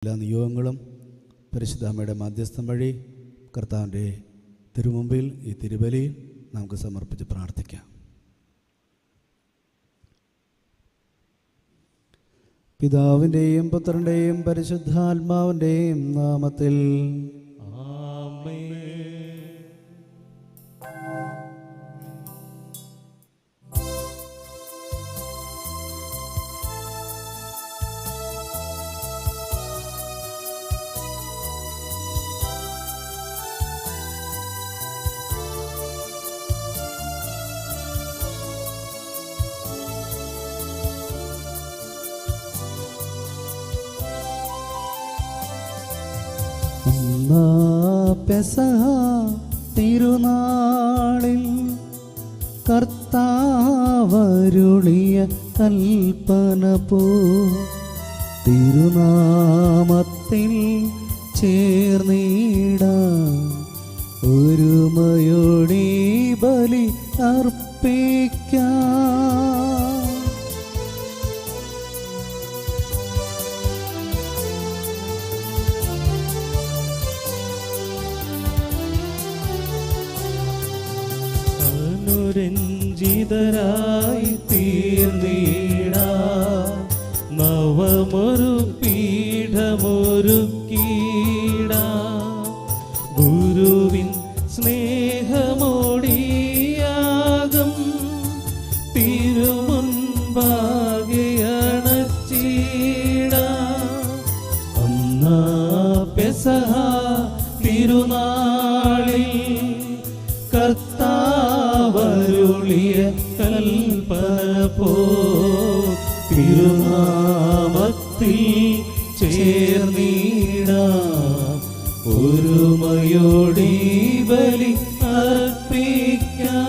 എല്ലാ നിയോഗങ്ങളും പരിശുദ്ധ അമ്മയുടെ മാധ്യസ്ഥം വഴി കർത്താവിൻ്റെ തിരുമുമ്പിൽ ഈ തിരുബലി നമുക്ക് സമർപ്പിച്ച് പ്രാർത്ഥിക്കാം. പിതാവിൻ്റെയും പുത്രൻ്റെയും പരിശുദ്ധാത്മാവിൻ്റെയും നാമത്തിൽ ആമേൻ. പെസഹ തിരുനാളിൽ കർത്താവരുളിയ കൽപ്പന പോ തിരുനാമത്തിൽ ചേർന്നിടാം ഒരുമയോടെ ബലി അർപ്പിക്കാം. അനുരഞ്ജിതരായി തീർന്നിടാം നവമൊരു പീഠമൊരുക്കിടാം ഗുരുവിൻ സ്നേഹമോടിയാകും തിരുമുൻപാകെ അണച്ചിടാം. അന്നാ പെസഹ തിരുനാളിൽ കർത്താവരുളിയ കൽപ്പന പോ തിരുനാമത്തിൽ ചേർന്നിടാം ഒരുമയോടെ ബലി അർപ്പിക്കാം.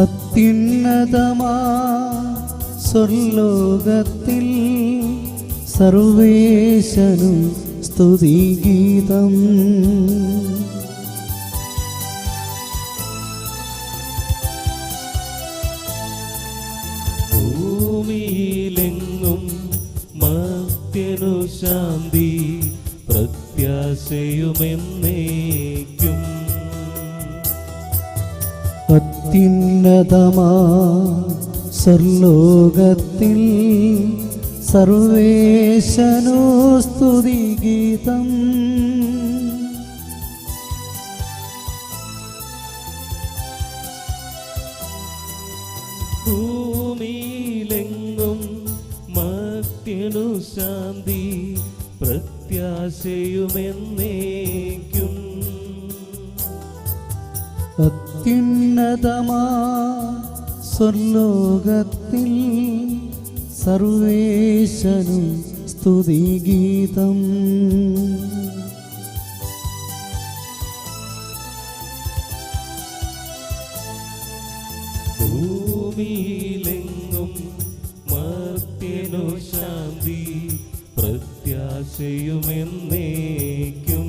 അത്യുന്നതമാ സ്വർലോകത്തിൽ സർവേശനു സ്തുതിഗീതം. ഭൂമിയിലെങ്ങും മർത്യനു ശാന്തി പ്രത്യാശയുമെന്നേക്കും. അത്യുന്നതമാ സ്വർലോകത്തിൽ സർവേശനോ സ്തുതിഗീതം. ഭൂമിയിലെങ്ങും മർത്യനു ശാന്തി പ്രത്യാശയുമെന്നേക്കും. അത്യുന്നതമാ സ്വർലോകത്തിൽ സർവേശനു സ്തുതിഗീതം. ഭൂമിയിലെങ്ങും മർത്യനു ശാന്തി പ്രത്യാശയുമെന്നേക്കും.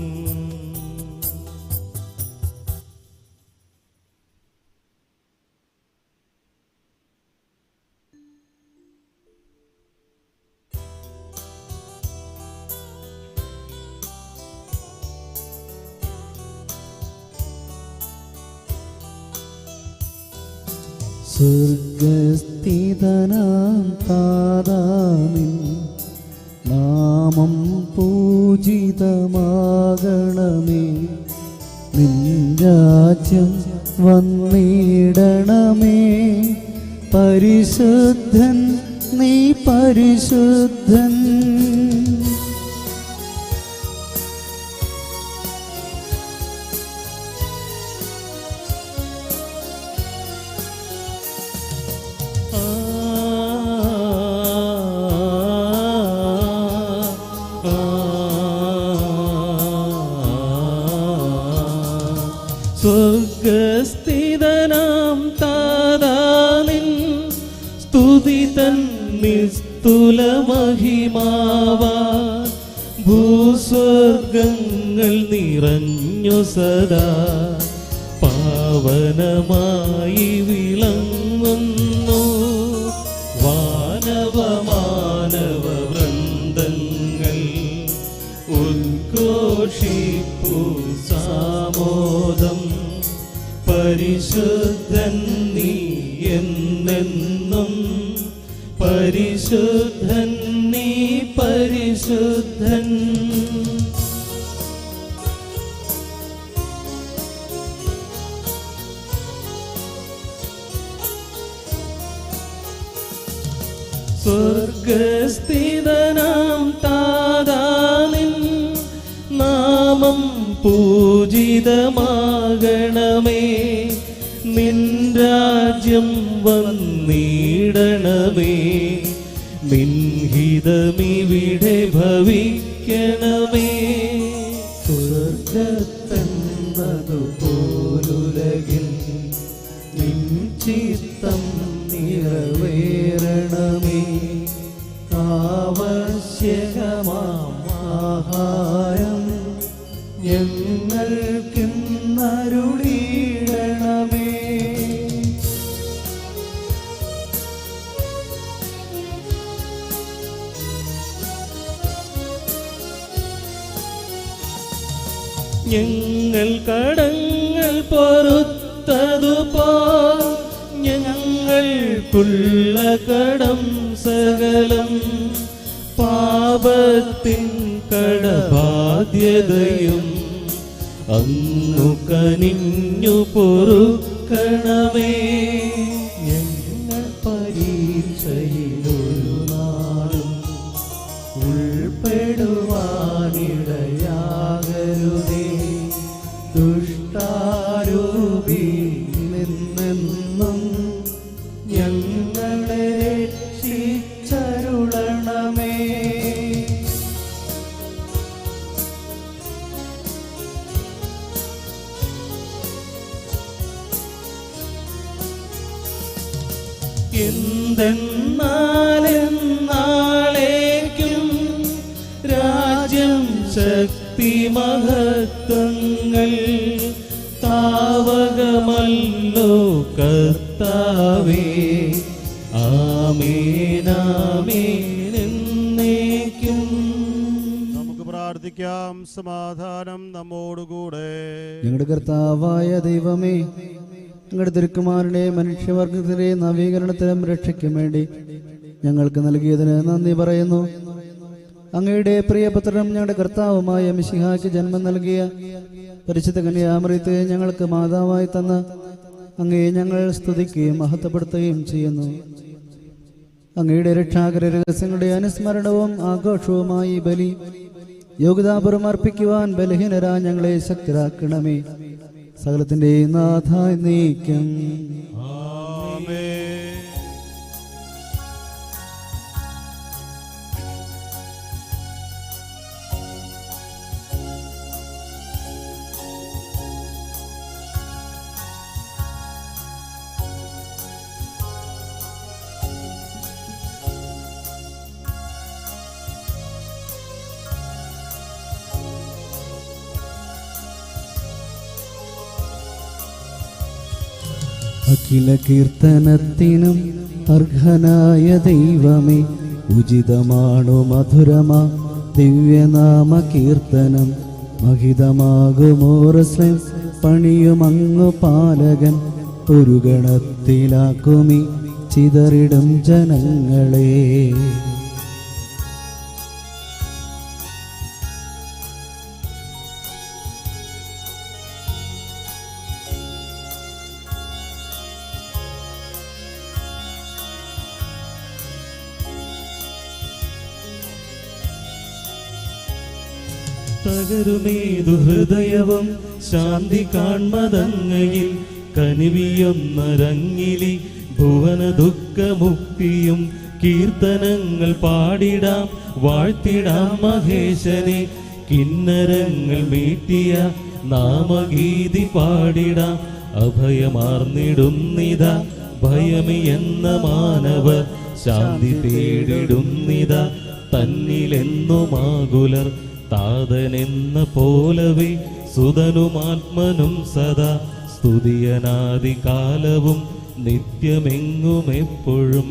സ്വർഗസ്ഥിതനാം താതാനിൻ നാമം പൂജിതമാകണമേ. നിൻ രാജ്യം വന്നിടണമേ. പരിശുദ്ധൻ നീ പരിശുദ്ധൻ. സ്വർഗസ്ഥിതനാം താതാനിൻ സ്തുതി തൻ നിസ്തുല മഹിമാവാ ഭൂസ്വർഗങ്ങൾ നിറഞ്ഞു സദാ പാവനമായി വിളങ്ങുന്നു പരിശുദ്ധൻ നീ എന്നെന്നും, പരിശുദ്ധൻ നീ പരിശുദ്ധൻ. സ്വർഗസ്ഥിതനാം താതാനിൻ നാമം പൂജിതമാകണമേ, നിൻ രാജ്യം വന്നിടണമേ, നിൻ ഹിതമിവിടെ ഭവിക്കണമേ. സ്വർഗത്തെന്നതുപോലുലകിൽ നിൻ ചിത്തം നിറവേറണമേ. ആവശ്യകമാം ആഹാരം ഞങ്ങൾക്കിന്നരുളിയിടണമേ. ഞങ്ങൾ കടങ്ങൾ പൊറുത്തതുപോൽ ഞങ്ങൾക്കുള്ള കടം സകലം, പാപത്തിൻ കടബാധ്യതയും അങ്ങു കനിഞ്ഞു പൊറുക്കണമേ. ഞങ്ങൾ പരീക്ഷയിലൊരു നാളും ഉൾപ്പെടുവാനിടയാകരുതേ. ദുഷ്ടാരൂപിയിൽ നിന്നെന്നും ഞങ്ങളെ രക്ഷിച്ചരുളണമേ. എന്തെന്നാലെന്നാളേക്കും രാജ്യം ശക്തി മഹത്വങ്ങൾ താവകമല്ലോ കർത്താവേ. ആമേനാമേൻ എന്നേക്കും. നമുക്ക് പ്രാർത്ഥിക്കാം. സമാധാനം നമ്മോടുകൂടെ. ഞങ്ങളുടെ കർത്താവായ ദൈവമേ, ഞങ്ങളുടെ തിരുക്കുമാരനെ മനുഷ്യവർഗത്തിലെ നവീകരണത്തിനും രക്ഷയ്ക്കും വേണ്ടി ഞങ്ങൾക്ക് നൽകിയതിന് നന്ദി പറയുന്നു. അങ്ങയുടെ പ്രിയപുത്രനും ഞങ്ങളുടെ കർത്താവുമായ മിശിഹായ്ക്ക് ജന്മം നൽകിയ പരിശുദ്ധ കന്യാമറിയത്തെ ഞങ്ങൾക്ക് മാതാവായി തന്ന അങ്ങയെ ഞങ്ങൾ സ്തുതിക്കുകയും മഹത്വപ്പെടുത്തുകയും ചെയ്യുന്നു. അങ്ങയുടെ രക്ഷാകര രഹസ്യങ്ങളുടെ അനുസ്മരണവും ആഘോഷവുമായി ബലി യോഗ്യതാപുരം അർപ്പിക്കുവാൻ ബലഹീനരാ ഞങ്ങളെ ശക്തരാക്കണമേ. സകലത്തിന്റെ നാഥ നീക്കം. അഖില കീർത്തനത്തിനും അർഹനായ ദൈവമേ, ഉചിതമാണു മധുരമാ ദിവ്യനാമ കീർത്തനം. മഹിതമാകുമോറസ്ലം പണിയുമങ്ങു പാലകൻ, ഒരു ഗണത്തിലാക്കുമി ചിതറിടും ജനങ്ങളെ. തകരുമേതു ഹൃദയവും ശാന്തി കാൺമതങ്ങയിൽ, കനിവിയൊന്നരങ്ങിലി ഭുവന ദുഃഖമുക്തിയും. കീർത്തനങ്ങൾ പാടിടാം വാഴ്ത്തിടാം മഹേശനെ, കിന്നരങ്ങൾ മീട്ടിയ നാമഗീതി പാടിടാം. അഭയമാർന്നിടുന്നിത ഭയമിയെന്ന മാനവർ, ശാന്തി തേടിടുന്നിത തന്നിലെന്നുമാകുലർ. താതനെന്ന പോലവേ സുതനുമാത്മനും സദാ, സ്തുതിയനാദികാലവും നിത്യമെങ്ങും എപ്പോഴും.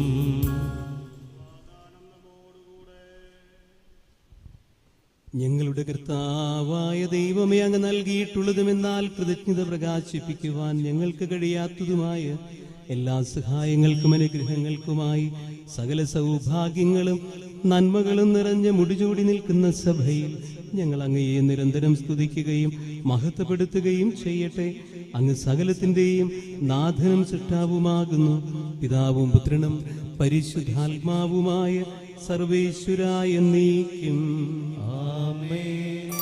ഞങ്ങളുടെ കർത്താവായ ദൈവമേ, അങ്ങ് നൽകിയിട്ടുള്ളതുമെന്നാൽ കൃതജ്ഞത പ്രകാശിപ്പിക്കുവാൻ ഞങ്ങൾക്ക് കഴിയാത്തതുമായ എല്ലാ സഹായങ്ങൾക്കും അനുഗ്രഹങ്ങൾക്കുമായി സകല സൗഭാഗ്യങ്ങളും നന്മകളും നിറഞ്ഞ മുടിചൂടി നിൽക്കുന്ന സഭയിൽ ഞങ്ങൾ അങ്ങയെ നിരന്തരം സ്തുതിക്കുകയും മഹത്വപ്പെടുത്തുകയും ചെയ്യട്ടെ. അങ്ങ് സകലത്തിൻ്റെയും നാഥനും സൃഷ്ടാവുമാകുന്നു. പിതാവും പുത്രനും പരിശുദ്ധാത്മാവുമായ സർവേശ്വരായ എന്നേക്കും ആമേൻ.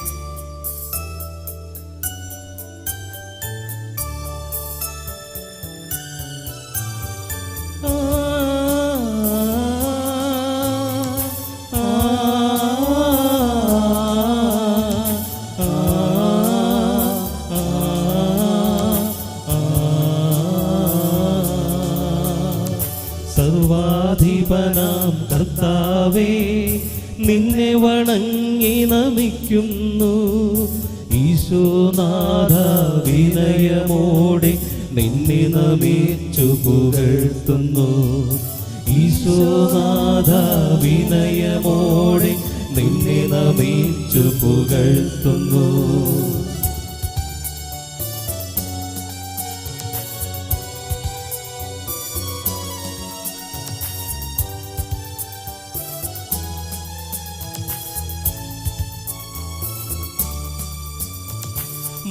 സർവാധിപനാം കർത്താവേ, നിന്നെ വണങ്ങി നമിക്കുന്നു. ഈശോനാഥ, വിനയമോടെ നിന്നെ നമിച്ചു പുകഴ്ത്തുന്നു. ഈശോനാഥ, വിനയമോടെ നിന്നെ നമിച്ചു പുകഴ്ത്തുന്നു.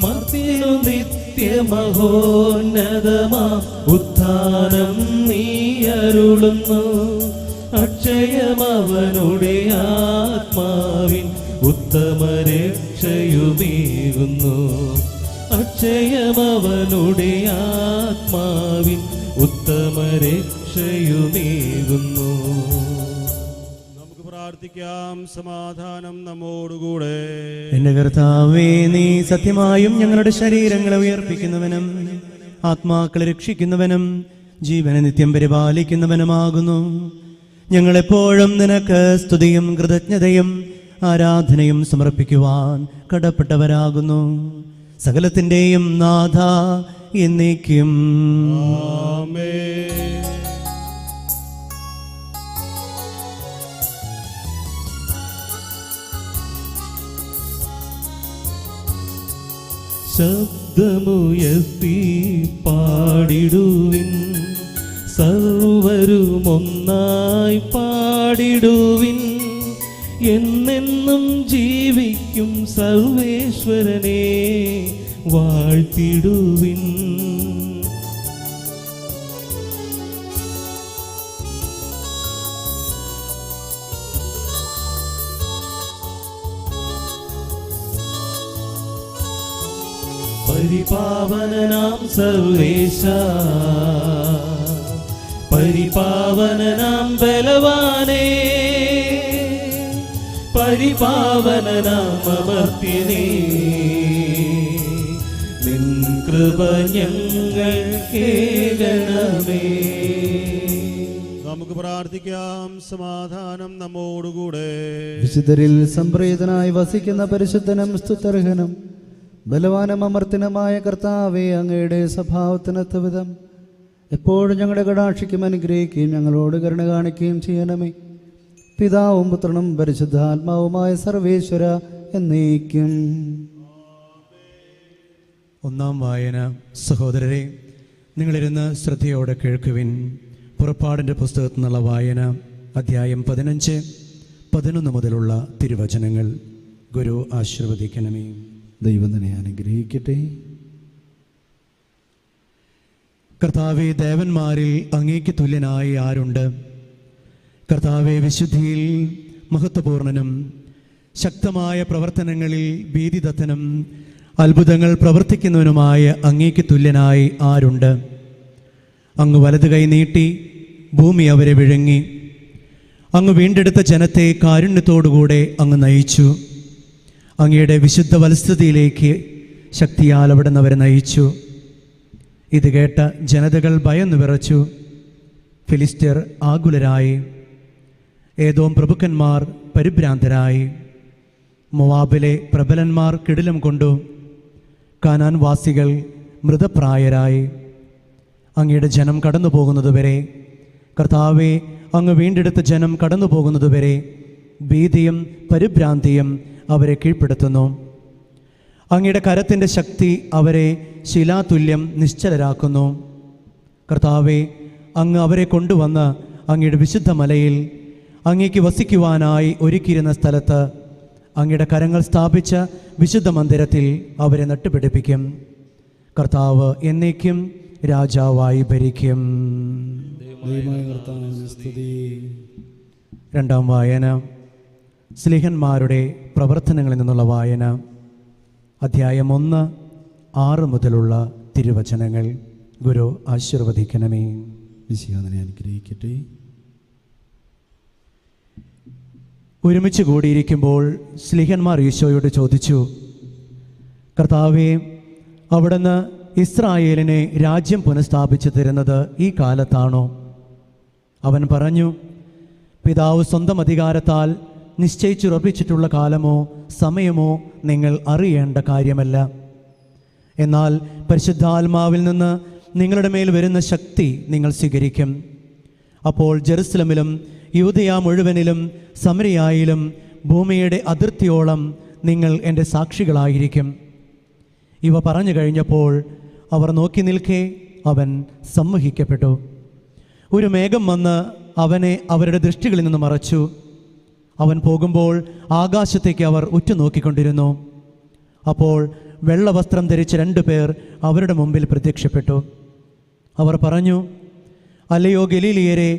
മർത്യനു നിത്യമഹോന്നതമാ ഉത്ഥാനം നീ അരുളുന്നു. അക്ഷയമവനുടെ ആത്മാവിൻ ഉത്തമ രക്ഷയുമേകുന്നു. അക്ഷയമവനുടെ ആത്മാവിൻ ഉത്തമ രക്ഷയുമേകുന്നു. പ്രാർത്ഥിക്കാം. സമാധാനം നമ്മോടുകൂടെ. എന്റെ കർത്താവേ, നീ സത്യമായും ഞങ്ങളുടെ ശരീരങ്ങളെ ഉയർപ്പിക്കുന്നവനും ആത്മാക്കളെ രക്ഷിക്കുന്നവനും ജീവനെ നിത്യം പരിപാലിക്കുന്നവനുമാകുന്നു. ഞങ്ങളെപ്പോഴും നിനക്ക് സ്തുതിയും കൃതജ്ഞതയും ആരാധനയും സമർപ്പിക്കുവാൻ കടപ്പെട്ടവരാകുന്നു. സകലത്തിൻ്റെയും നാഥ എന്നേക്കും ആമേൻ. ശബ്ദമുയർത്തി പാടിടുവിൻ, സർവരുമൊന്നായി പാടിടുവിൻ. എന്നെന്നും ജീവിക്കും സർവേശ്വരനെ വാഴ്ത്തിടുവിൻ. പരിപാവനനാം സർവേശ, പരിപാവനനാം ബലവാനേ, പരിപാവനനാം അമർത്യനേ, നിൻ കൃപ ഞങ്ങൾ കേൾക്കണമേ. നമുക്ക് പ്രാർത്ഥിക്കാം. സമാധാനം നമ്മോടുകൂടെ. വിശുദ്ധരിൽ സംപ്രീതനായി വസിക്കുന്ന പരിശുദ്ധനും സ്തുത്യർഹനും ബലവാനും അമർത്തിനുമായ കർത്താവേ, അങ്ങയുടെ സ്വഭാവത്തിനൊത്ത വിധം എപ്പോഴും ഞങ്ങളുടെ കടാക്ഷിക്കും അനുഗ്രഹിക്കുകയും ഞങ്ങളോട് കരുണ കാണിക്കുകയും ചെയ്യണമേ. പിതാവും പുത്രനും പരിശുദ്ധാത്മാവുമായ സർവേശ്വര എന്നേക്കും. ഒന്നാം വായന. സഹോദരരെ, നിങ്ങളിരുന്ന് ശ്രദ്ധയോടെ കേൾക്കുവിൻ. പുറപ്പാടിൻ്റെ പുസ്തകത്തിൽ നിന്നുള്ള വായന, അധ്യായം 15, 11 മുതലുള്ള തിരുവചനങ്ങൾ. ഗുരു ആശീർവദിക്കണമേ. ദൈവം തന്നെ അനുഗ്രഹിക്കട്ടെ. കർത്താവെ, ദേവന്മാരിൽ അങ്ങേക്ക് തുല്യനായി ആരുണ്ട്? കർത്താവെ, വിശുദ്ധിയിൽ മഹത്വപൂർണനും ശക്തമായ പ്രവർത്തനങ്ങളിൽ ഭീതിദത്തനും അത്ഭുതങ്ങൾ പ്രവർത്തിക്കുന്നവനുമായ അങ്ങേക്ക് തുല്യനായി ആരുണ്ട്? അങ്ങ് വലതു കൈ നീട്ടി ഭൂമി അവരെ വിഴുങ്ങി. അങ്ങ് വീണ്ടെടുത്ത ജനത്തെ കാരുണ്യത്തോടുകൂടെ അങ്ങ് നയിച്ചു. അങ്ങയുടെ വിശുദ്ധ വത്സതിയിലേക്ക് ശക്തിയാൽ അവിടെ നിന്ന് അവരെ നയിച്ചു. ഇത് കേട്ട ജനതകൾ ഭയന്നു വിറച്ചു. ഫിലിസ്ത്യർ ആകുലരായി. ഏദോം പ്രഭുക്കന്മാർ പരിഭ്രാന്തരായി. മോവാബിലെ പ്രബലന്മാർ കിടിലം കൊണ്ടു. കാനാൻ വാസികൾ മൃതപ്രായരായി. അങ്ങയുടെ ജനം കടന്നു പോകുന്നതുവരെ, കർത്താവെ, അങ്ങ് വീണ്ടെടുത്ത ജനം കടന്നു പോകുന്നതുവരെ ഭീതിയും പരിഭ്രാന്തിയും അവരെ കീഴ്പ്പെടുത്തുന്നു. അങ്ങയുടെ കരത്തിൻ്റെ ശക്തി അവരെ ശിലാതുല്യം നിശ്ചലരാക്കുന്നു. കർത്താവെ, അങ്ങ് അവരെ കൊണ്ടുവന്ന് അങ്ങയുടെ വിശുദ്ധ മലയിൽ അങ്ങേക്ക് വസിക്കുവാനായി ഒരുക്കിയിരുന്ന സ്ഥലത്ത് അങ്ങയുടെ കരങ്ങൾ സ്ഥാപിച്ച വിശുദ്ധ മന്ദിരത്തിൽ അവരെ നട്ടുപിടിപ്പിക്കും. കർത്താവ് എന്നേക്കും രാജാവായി ഭരിക്കും. രണ്ടാം വായന, സ്ലീഹന്മാരുടെ പ്രവർത്തനങ്ങളിൽ നിന്നുള്ള വായന. അധ്യായം 1, 6 മുതലുള്ള തിരുവചനങ്ങൾ. ഗുരു ആശീർവദിക്കണമേ. വിശുദ്ധനെ അനുഗ്രഹിക്കട്ടെ. ഒരുമിച്ച് കൂടിയിരിക്കുമ്പോൾ സ്ലീഹന്മാർ ഈശോയോട് ചോദിച്ചു, കർത്താവേ, അവിടുന്ന് ഇസ്രായേലിനെ രാജ്യം പുനഃസ്ഥാപിച്ചു തരുന്നത് ഈ കാലത്താണോ? അവൻ പറഞ്ഞു, പിതാവ് സ്വന്തം അധികാരത്താൽ നിശ്ചയിച്ചുറപ്പിച്ചിട്ടുള്ള കാലമോ സമയമോ നിങ്ങൾ അറിയേണ്ട കാര്യമല്ല. എന്നാൽ പരിശുദ്ധാത്മാവിൽ നിന്ന് നിങ്ങളുടെ മേൽ വരുന്ന ശക്തി നിങ്ങൾ സ്വീകരിക്കും. അപ്പോൾ ജെറുസലമിലും യൂദയ മുഴുവനിലും സമരിയായിലും ഭൂമിയുടെ അതിർത്തിയോളം നിങ്ങൾ എൻ്റെ സാക്ഷികളായിരിക്കും. ഇവ പറഞ്ഞു കഴിഞ്ഞപ്പോൾ അവർ നോക്കി നിൽക്കെ അവൻ സമ്മോഹിക്കപ്പെട്ടു. ഒരു മേഘം വന്ന് അവനെ അവരുടെ ദൃഷ്ടികളിൽ നിന്ന് മറച്ചു. അവൻ പോകുമ്പോൾ ആകാശത്തേക്ക് അവർ ഉറ്റുനോക്കിക്കൊണ്ടിരുന്നു. അപ്പോൾ വെള്ളവസ്ത്രം ധരിച്ച 2 പേർ അവരുടെ മുമ്പിൽ പ്രത്യക്ഷപ്പെട്ടു. അവർ പറഞ്ഞു, അല്ലയോ ഗലീലിയരെ,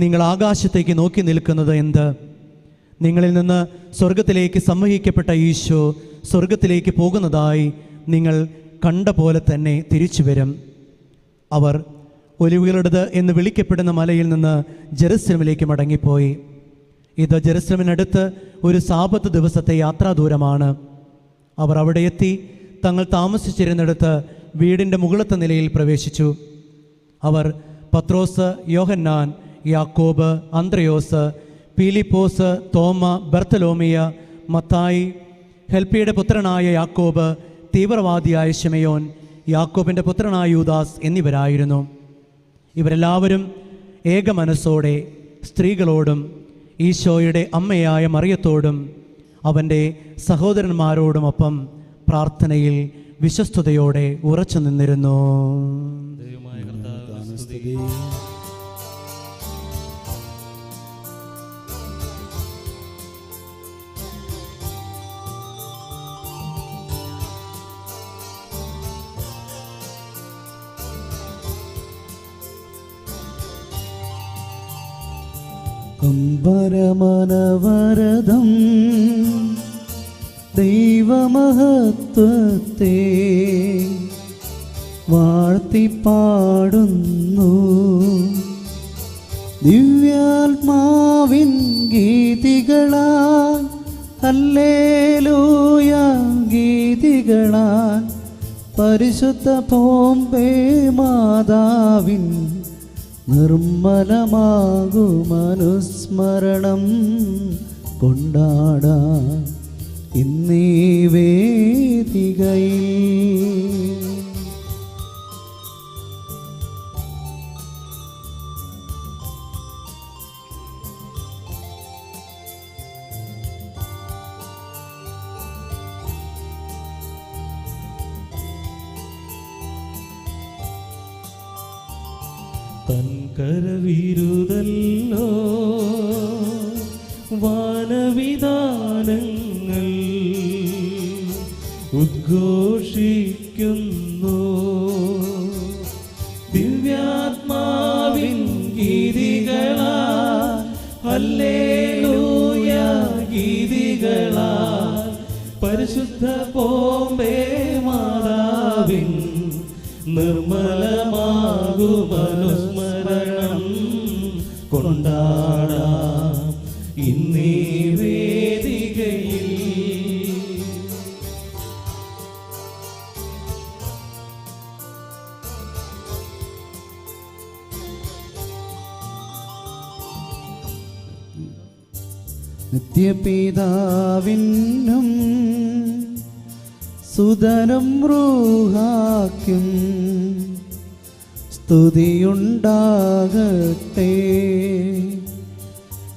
നിങ്ങൾ ആകാശത്തേക്ക് നോക്കി നിൽക്കുന്നത് എന്ത്? നിങ്ങളിൽ നിന്ന് സ്വർഗത്തിലേക്ക് സമ്മോഹിക്കപ്പെട്ട ഈശോ സ്വർഗത്തിലേക്ക് പോകുന്നതായി നിങ്ങൾ കണ്ട പോലെ തന്നെ തിരിച്ചു വരും. അവർ ഒലിവുകളുടേത് എന്ന് വിളിക്കപ്പെടുന്ന മലയിൽ നിന്ന് ജെറുസലേമിലേക്ക് മടങ്ങിപ്പോയി. ഇത് ജെറുസലേമിനടുത്ത് ഒരു സാബത്ത് ദിവസത്തെ യാത്രാദൂരമാണ്. അവർ അവിടെ എത്തി തങ്ങൾ താമസിച്ചിരുന്നിടത്ത് വീടിൻ്റെ മുകളിലത്തെ നിലയിൽ പ്രവേശിച്ചു. അവർ പത്രോസ്, യോഹന്നാൻ, യാക്കോബ്, അന്ത്രയോസ്, പീലിപ്പോസ്, തോമ, ബർത്തലോമിയ, മത്തായി, ഹെൽപ്പിയുടെ പുത്രനായ യാക്കോബ്, തീവ്രവാദിയായ ശിമയോൻ, യാക്കോബിൻ്റെ പുത്രനായ യൂദാസ് എന്നിവരായിരുന്നു. ഇവരെല്ലാവരും ഏക മനസ്സോടെ സ്ത്രീകളോടും ഈശോയുടെ അമ്മയായ മറിയത്തോടും അവൻ്റെ സഹോദരന്മാരോടുമൊപ്പം പ്രാർത്ഥനയിൽ വിശ്വസ്തയോടെ ഉറച്ചു നിന്നിരുന്നു. അമ്പരമനവരതം ദൈവമഹത്വത്തെ വാഴ്ത്തിപ്പാടുന്നു. ദിവ്യാത്മാവിൻ ഗീതികളാൽ ഹല്ലേലൂയ ഗീതികളാൽ പരിശുദ്ധ പോംബേ മാതാവിൻ നിർമ്മലമാകുമനുസ്മരണം കൊണ്ടാടാം ഇന്നീ വേദികയിൽ. തൻകരവിരുതല്ലോ വാനവിധാനങ്ങൾ ഉദ്ഘോഷിക്കുന്നു. ദിവ്യാത്മാവിൻ ഗീതികളാൽ ഹല്ലേലൂയ ഗീതികളാൽ പരിശുദ്ധ പോംബേ മാതാവിൻ നിർമ്മലമാകുമനുസ്മരണം കൊണ്ടാടാം ഇന്നീ വേദികയിൽ. നിത്യപിതാവിനും സുതനും റൂഹാക്കും സ്തുതിയുണ്ടാകട്ടെ.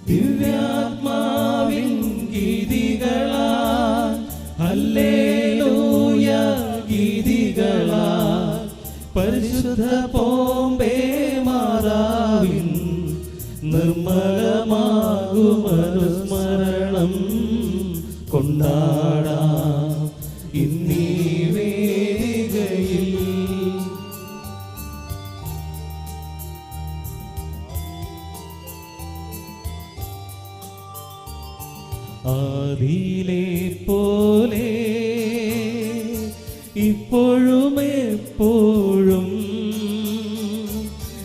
ദിവ്യാത്മാവിൻ ഗീതികളാൽ പരിശുദ്ധ പോംബേ മാതാവിൻ നിർമ്മലമാകുമനുസ്മരണം കൊണ്ടാടാം ഇന്നീ വേദികയിൽ. ആദിയിലെ പോലെ ഇപ്പോഴും എപ്പോഴും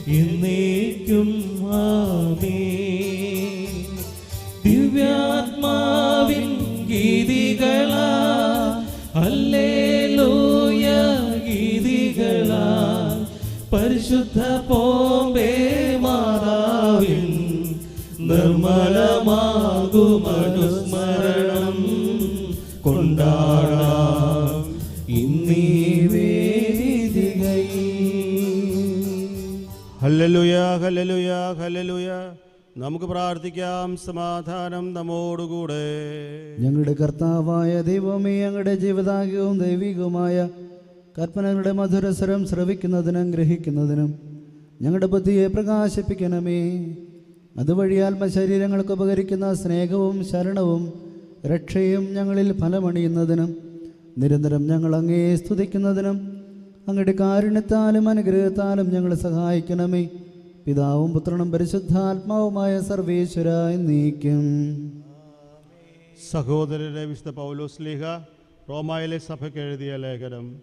എന്നേക്കും ആമേൻ. ദിവ്യാത്മാവിൻ ഗീതികളാ ഹല്ലേലൂയ ഗീതികളാ പരിശുദ്ധ പോംബേ മാതാവിൻ നിർമ്മലമാകുമനുസ്മരണം കൊണ്ടാടാം ഇന്നീ വേദികയിൽ. ഹല്ലേലൂയ, ഹല്ലേലൂയ, ഹല്ലേലൂയ. നമുക്ക് പ്രാർത്ഥിക്കാം. സമാധാനം നമ്മോടുകൂടെ. ഞങ്ങളുടെ കർത്താവായ ദൈവമേ, ഞങ്ങളുടെ ജീവിതാംഗവും ദൈവികവുമായ കൽപ്പനകളുടെ മധുരസ്വരം ശ്രവിക്കുന്നതിനും ഗ്രഹിക്കുന്നതിനും ഞങ്ങളുടെ ബുദ്ധിയെ പ്രകാശിപ്പിക്കണമേ. അതുവഴി ആത്മശരീരങ്ങൾക്ക് ഉപകരിക്കുന്ന സ്നേഹവും ശരണവും രക്ഷയും ഞങ്ങളിൽ ഫലമണിയുന്നതിനും നിരന്തരം ഞങ്ങൾ അങ്ങയെ സ്തുതിക്കുന്നതിനും അങ്ങയുടെ കാരുണ്യത്താലും അനുഗ്രഹത്താലും ഞങ്ങളെ സഹായിക്കണമേ. പിതാവും പുത്രനും പരിശുദ്ധാത്മാവുമായ സർവേശ്വര എന്നേക്കും. സഹോദരരെ, വിശുദ്ധ പൗലോസ് ശ്ലീഹ റോമായിലെ സഭയ്ക്ക് എഴുതിയ ലേഖനം.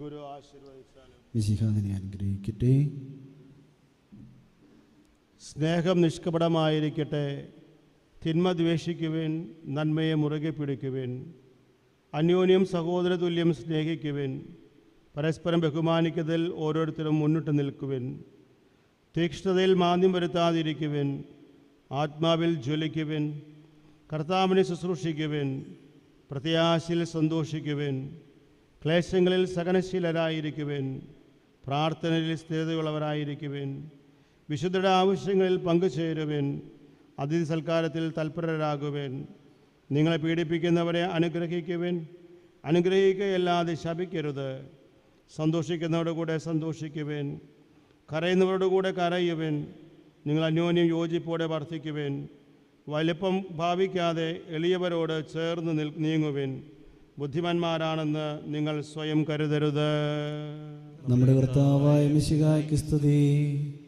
ഗുരു ആശീർവദിച്ചാലും. മിശിഹാ നിന്നെ അനുഗ്രഹിക്കട്ടെ. സ്നേഹം നിഷ്കപടമായിരിക്കട്ടെ. തിന്മ ദ്വേഷിക്കുവിൻ, നന്മയെ മുറുകെ പിടിക്കുവിൻ. അന്യോന്യം സഹോദരതുല്യം സ്നേഹിക്കുവിൻ. പരസ്പരം ബഹുമാനിക്കുന്നതിൽ ഓരോരുത്തരും മുന്നിട്ട് നിൽക്കുവിൻ. തീക്ഷ്ണതയിൽ മാന്ദ്യം വരുത്താതിരിക്കുവിൻ. ആത്മാവിൽ ജ്വലിക്കുവിൻ. കർത്താവിനെ ശുശ്രൂഷിക്കുവിൻ. പ്രത്യാശയിൽ സന്തോഷിക്കുവിൻ. ക്ലേശങ്ങളിൽ സഹനശീലരായിരിക്കുവിൻ. പ്രാർത്ഥനയിൽ സ്ഥിരതയുള്ളവരായിരിക്കുവിൻ. വിശുദ്ധരുടെ ആവശ്യങ്ങളിൽ പങ്കുചേരുവിൻ. അതിഥി സൽക്കാരത്തിൽ തൽപരരാകുവിൻ. നിങ്ങളെ പീഡിപ്പിക്കുന്നവരെ അനുഗ്രഹിക്കുവിൻ. അനുഗ്രഹിക്കുകയല്ലാതെ ശപിക്കരുത്. സന്തോഷിക്കുന്നവരുടെ സന്തോഷിക്കുവിൻ. കരയുന്നവരുടെ കരയുവിൻ. നിങ്ങൾ അന്യോന്യം യോജിപ്പോടെ വർദ്ധിക്കുവിൻ. വലിപ്പം ഭാവിക്കാതെ എളിയവരോട് ചേർന്ന് നീങ്ങുവിൻ. ബുദ്ധിമാന്മാരാണെന്ന് നിങ്ങൾ സ്വയം കരുതരുത്. നമ്മുടെ കർത്താവായ മിശിഹായ്ക്ക് സ്തുതി.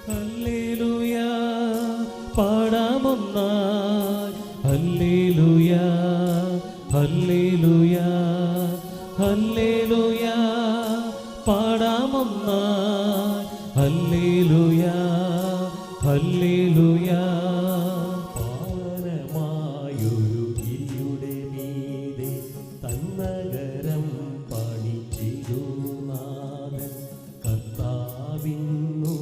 ഹല്ലേലൂയ പാടാമൊന്നായി. ഹല്ലേലൂയ ഹല്ലേലൂയ ഹല്ലേലൂയ പാടാമൊന്നായി. ഹല്ലേലൂയ ഹല്ലേലൂയ. പാവനമായൊരു ഗിരിയുടെ മീതെ തന്നകരം പണിച്ചിതു നാഥൻ. കർത്താവിന്നു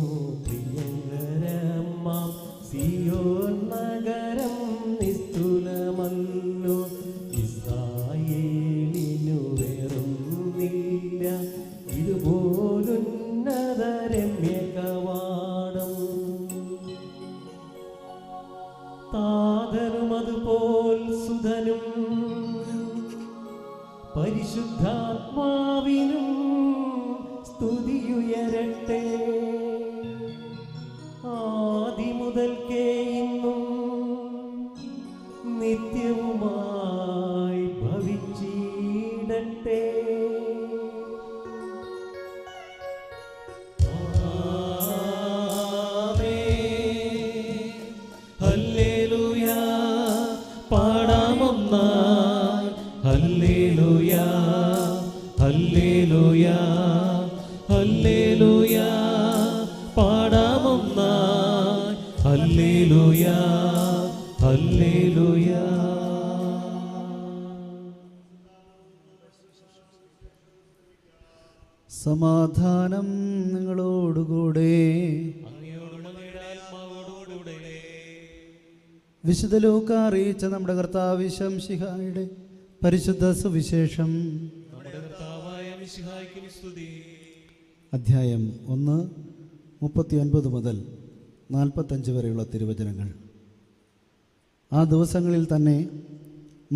പ്രിയങ്കരമാം സിയോൻ നഗരം നിസ്തുലമല്ലോ. ഇസ്രായേലിനു വേറൊന്നില്ല ഇതുപോലുന്നത രമ്യകവാടം. താതനും അതുപോൽ സുധനും പരിശുദ്ധാത്മാവിനും സ്തുതിയുയരട്ടെ. ആദിമുതൽക്കേ ഇന്നും നിത്യവുമായി ഭവിച്ചിടട്ടെ. ആമേൻ. ഹല്ലേലൂയ പാടാമൊന്നായി. ഹല്ലേലൂയ ഹല്ലേലൂയ ഹല്ലേലൂയ പാടാമൊന്നായി. ഹല്ലേലൂയ ഹല്ലേലൂയ. സമാധാനം നിങ്ങളോടുകൂടെ. വിശുദ്ധ ലൂക്കാ അറിയിച്ച നമ്മുടെ കർത്താവ് ശംശിഹായുടെ പരിശുദ്ധ സുവിശേഷം. മിശിഹായ്ക്കും സ്തുതി. അധ്യായം 1 39 മുതൽ 45 വരെയുള്ള തിരുവചനങ്ങൾ. ആ ദിവസങ്ങളിൽ തന്നെ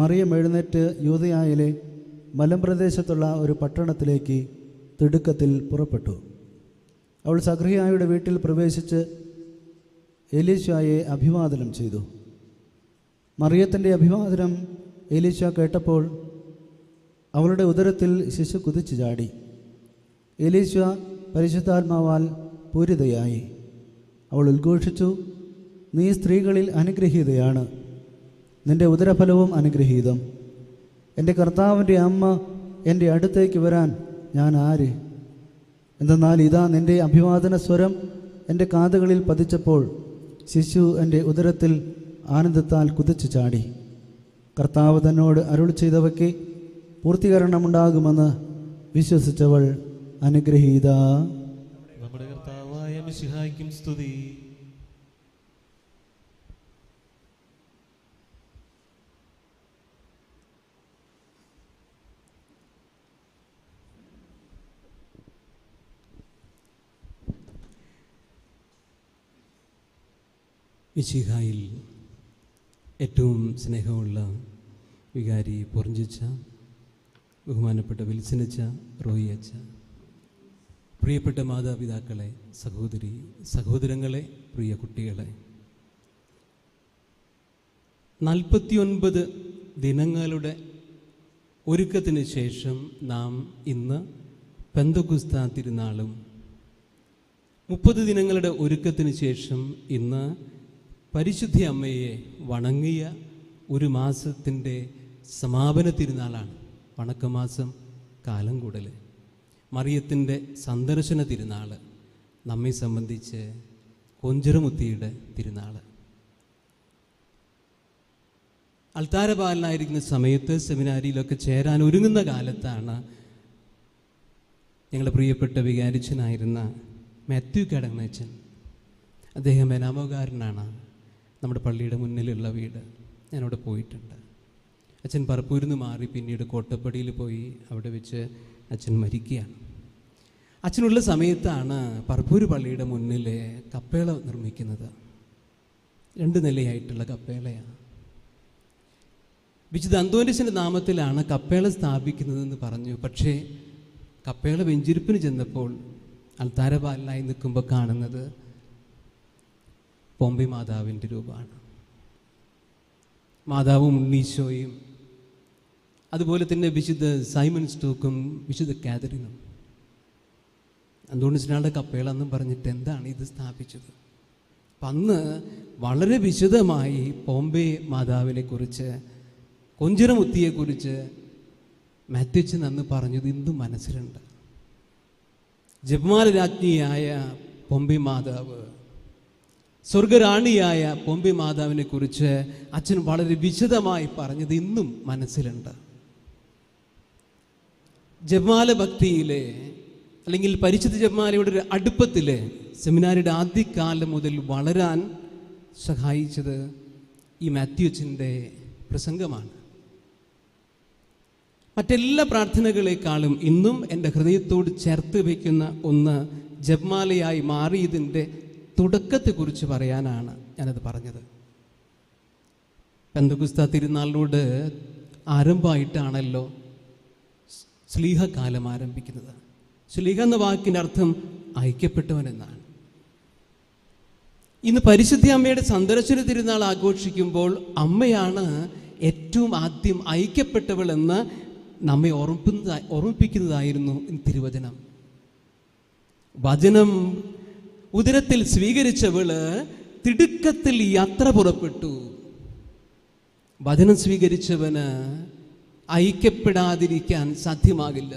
മറിയം എഴുന്നേറ്റ് യൂദയായിലെ മലമ്പ്രദേശത്തുള്ള ഒരു പട്ടണത്തിലേക്ക് തിടുക്കത്തിൽ പുറപ്പെട്ടു. അവൾ സഖറിയായുടെ വീട്ടിൽ പ്രവേശിച്ച് എലീശായെ അഭിവാദനം ചെയ്തു. മറിയത്തിൻ്റെ അഭിവാദനം എലീശ കേട്ടപ്പോൾ അവളുടെ ഉദരത്തിൽ ശിശു കുതിച്ചു ചാടി. എലീശ പരിശുദ്ധാത്മാവാൽ പൂരിതയായി. അവൾ ഉദ്ഘോഷിച്ചു, നീ സ്ത്രീകളിൽ അനുഗ്രഹീതയാണ്, നിന്റെ ഉദരഫലവും അനുഗ്രഹീതം. എൻ്റെ കർത്താവിൻ്റെ അമ്മ എൻ്റെ അടുത്തേക്ക് വരാൻ ഞാൻ ആര്? എന്തെന്നാൽ ഇതാ നിൻ്റെ അഭിവാദന സ്വരം എൻ്റെ കാതുകളിൽ പതിച്ചപ്പോൾ ശിശു എൻ്റെ ഉദരത്തിൽ ആനന്ദത്താൽ കുതിച്ചു ചാടി. കർത്താവ് തന്നോട് അരുളി ചെയ്തവയ്ക്ക് പൂർത്തീകരണമുണ്ടാകുമെന്ന് വിശ്വസിച്ചവൾ അനുഗ്രഹീത. നമ്മുടെ കർത്താവായ മിശിഹായ്ക്കും സ്തുതി. മിശിഹായിൽ ഏറ്റവും സ്നേഹമുള്ള വികാരി പൊറിഞ്ചിച്ച, ബഹുമാനപ്പെട്ട വിൽസനച്ച, റോയി അച്ച, പ്രിയപ്പെട്ട മാതാപിതാക്കളെ, സഹോദരി സഹോദരങ്ങളെ, പ്രിയ കുട്ടികളെ, 49 ദിനങ്ങളുടെ ഒരുക്കത്തിന് ശേഷം നാം ഇന്ന് പെന്തക്കോസ്താ തിരുനാളും 30 ദിനങ്ങളുടെ ഒരുക്കത്തിന് ശേഷം ഇന്ന് പരിശുദ്ധ അമ്മയെ വണങ്ങിയ ഒരു മാസത്തിൻ്റെ സമാപന തിരുനാളാണ്. വണക്കമാസം, കാലം കൂടൽ, മറിയത്തിൻ്റെ സന്ദർശന തിരുനാൾ, നമ്മെ സംബന്ധിച്ച് കൊഞ്ചരമുത്തിയുടെ തിരുനാൾ. അൾത്താരപാലനായിരിക്കുന്ന സമയത്ത് സെമിനാരിയിലൊക്കെ ചേരാൻ ഒരുങ്ങുന്ന കാലത്താണ് ഞങ്ങളുടെ പ്രിയപ്പെട്ട വികാരിച്ചനായിരുന്ന മാത്യു കടങ്ങച്ചൻ, അദ്ദേഹം ബനാമോകാരനാണ്, നമ്മുടെ പള്ളിയുടെ മുന്നിലുള്ള വീട്, ഞാനവിടെ പോയിട്ടുണ്ട്. അച്ഛൻ പറപ്പൂരിൽ നിന്ന് മാറി പിന്നീട് കോട്ടപ്പടിയിൽ പോയി, അവിടെ വെച്ച് അച്ഛൻ മരിക്കുകയാണ്. അച്ഛനുള്ള സമയത്താണ് പറപ്പൂര് പള്ളിയുടെ മുന്നിൽ കപ്പേള നിർമ്മിക്കുന്നത്. 2 നിലയായിട്ടുള്ള കപ്പേളയാണ്. വിശുദ്ധ അന്തോനീസിൻ്റെ നാമത്തിലാണ് കപ്പേള സ്ഥാപിക്കുന്നതെന്ന് പറഞ്ഞു. പക്ഷേ കപ്പേള വെഞ്ചിരിപ്പിന് ചെന്നപ്പോൾ അൾത്താരപാലനായി നിൽക്കുമ്പോൾ കാണുന്നത് പോംബെ മാതാവിൻ്റെ രൂപമാണ്. മാതാവും ഉണ്ണീശോയും, അതുപോലെ തന്നെ വിശുദ്ധ സൈമൺ സ്റ്റോക്കും വിശുദ്ധ കാതറിനും. അന്തോണീസിനാളുടെ കപ്പേള എന്നും പറഞ്ഞിട്ട് എന്താണ് ഇത് സ്ഥാപിച്ചത്? അപ്പം അന്ന് വളരെ വിശദമായി പോംബെ മാതാവിനെ കുറിച്ച്, കൊഞ്ചരമുത്തിയെക്കുറിച്ച് മാത്യുച്ചൻ അന്ന് പറഞ്ഞത് ഇന്നും മനസ്സിലുണ്ട്. ജപമാല രാജ്ഞിയായ പോംബെ മാതാവ്, സ്വർഗറാണിയായ പോംബെ മാതാവിനെ കുറിച്ച് അച്ഛൻ വളരെ വിശദമായി പറഞ്ഞത് ഇന്നും മനസ്സിലുണ്ട്. ജപമാല ഭക്തിയിലെ അല്ലെങ്കിൽ പരിശുദ്ധ ജപമാലയുടെ ഒരു അടുപ്പത്തിലെ സെമിനാരിയുടെ ആദ്യകാലം മുതൽ വളരാൻ സഹായിച്ചത് ഈ മാത്യുച്ചൻ്റെ പ്രസംഗമാണ്. മറ്റെല്ലാ പ്രാർത്ഥനകളെക്കാളും ഇന്നും എൻ്റെ ഹൃദയത്തോട് ചേർത്ത് വയ്ക്കുന്ന ഒന്ന് ജപമാലയായി മാറിയതിൻ്റെ തുടക്കത്തെക്കുറിച്ച് പറയാനാണ് ഞാനത് പറഞ്ഞത്. പെന്തക്കോസ്താ തിരുനാളിനോട് ആരംഭമായിട്ടാണല്ലോ ശ്ലീഹകാലം ആരംഭിക്കുന്നത്. ശ്ലീഹ എന്ന വാക്കിൻ്റെ അർത്ഥം ഐക്യപ്പെട്ടവൻ എന്നാണ്. ഇന്ന് പരിശുദ്ധ അമ്മയുടെ സന്ദർശന തിരുനാൾ ആഘോഷിക്കുമ്പോൾ അമ്മയാണ് ഏറ്റവും ആദ്യം ഐക്യപ്പെട്ടവൾ എന്ന് നമ്മെ ഓർമ്മിപ്പിക്കുന്നതായിരുന്നു തിരുവചനം. വചനം ഉദരത്തിൽ സ്വീകരിച്ചവള് തിടുക്കത്തിൽ യാത്ര പുറപ്പെട്ടു. വചനം സ്വീകരിച്ചവന് ഐക്യപ്പെടാതിരിക്കാൻ സാധ്യമാകില്ല.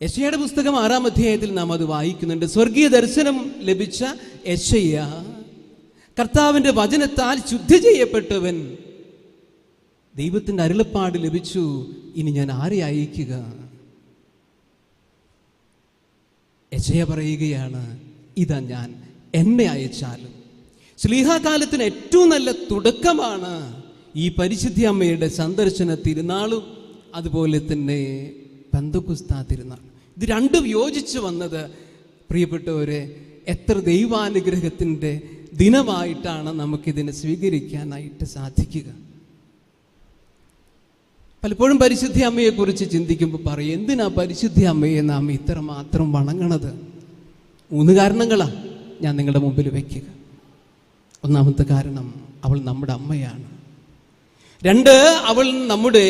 യെശയ്യായുടെ പുസ്തകം 6-ാം അധ്യായത്തിൽ നാം അത് വായിക്കുന്നുണ്ട്. സ്വർഗീയ ദർശനം ലഭിച്ച യെശയ്യ കർത്താവിൻ്റെ വചനത്താൽ ശുദ്ധി ചെയ്യപ്പെട്ടവൻ. ദൈവത്തിൻ്റെ അരുളപ്പാട് ലഭിച്ചു, ഇനി ഞാൻ ആരെ അയക്കുക? യെശയ്യ പറയുകയാണ്, ഇതാ ഞാൻ, എന്നെ അയച്ചാലും. ശ്ലീഹാകാലത്തിന് ഏറ്റവും നല്ല തുടക്കമാണ് ഈ പരിശുദ്ധ അമ്മയുടെ സന്ദർശന തിരുനാളും അതുപോലെ തന്നെ പെന്തക്കോസ്താ തിരുനാൾ. ഇത് രണ്ടും യോജിച്ച് വന്നത് പ്രിയപ്പെട്ടവരെ എത്ര ദൈവാനുഗ്രഹത്തിൻ്റെ ദിനമായിട്ടാണ് നമുക്കിതിനെ സ്വീകരിക്കാനായിട്ട് സാധിക്കുക. പലപ്പോഴും പരിശുദ്ധ അമ്മയെക്കുറിച്ച് ചിന്തിക്കുമ്പോൾ പറയും, എന്തിനാ പരിശുദ്ധ അമ്മയെ നാം ഇത്രമാത്രം വണങ്ങണത്? 3 കാരണങ്ങളാണ് ഞാൻ നിങ്ങളുടെ മുമ്പിൽ വയ്ക്കുക. ഒന്നാമത്തെ കാരണം, അവൾ നമ്മുടെ അമ്മയാണ്. 2, അവൾ നമ്മുടെ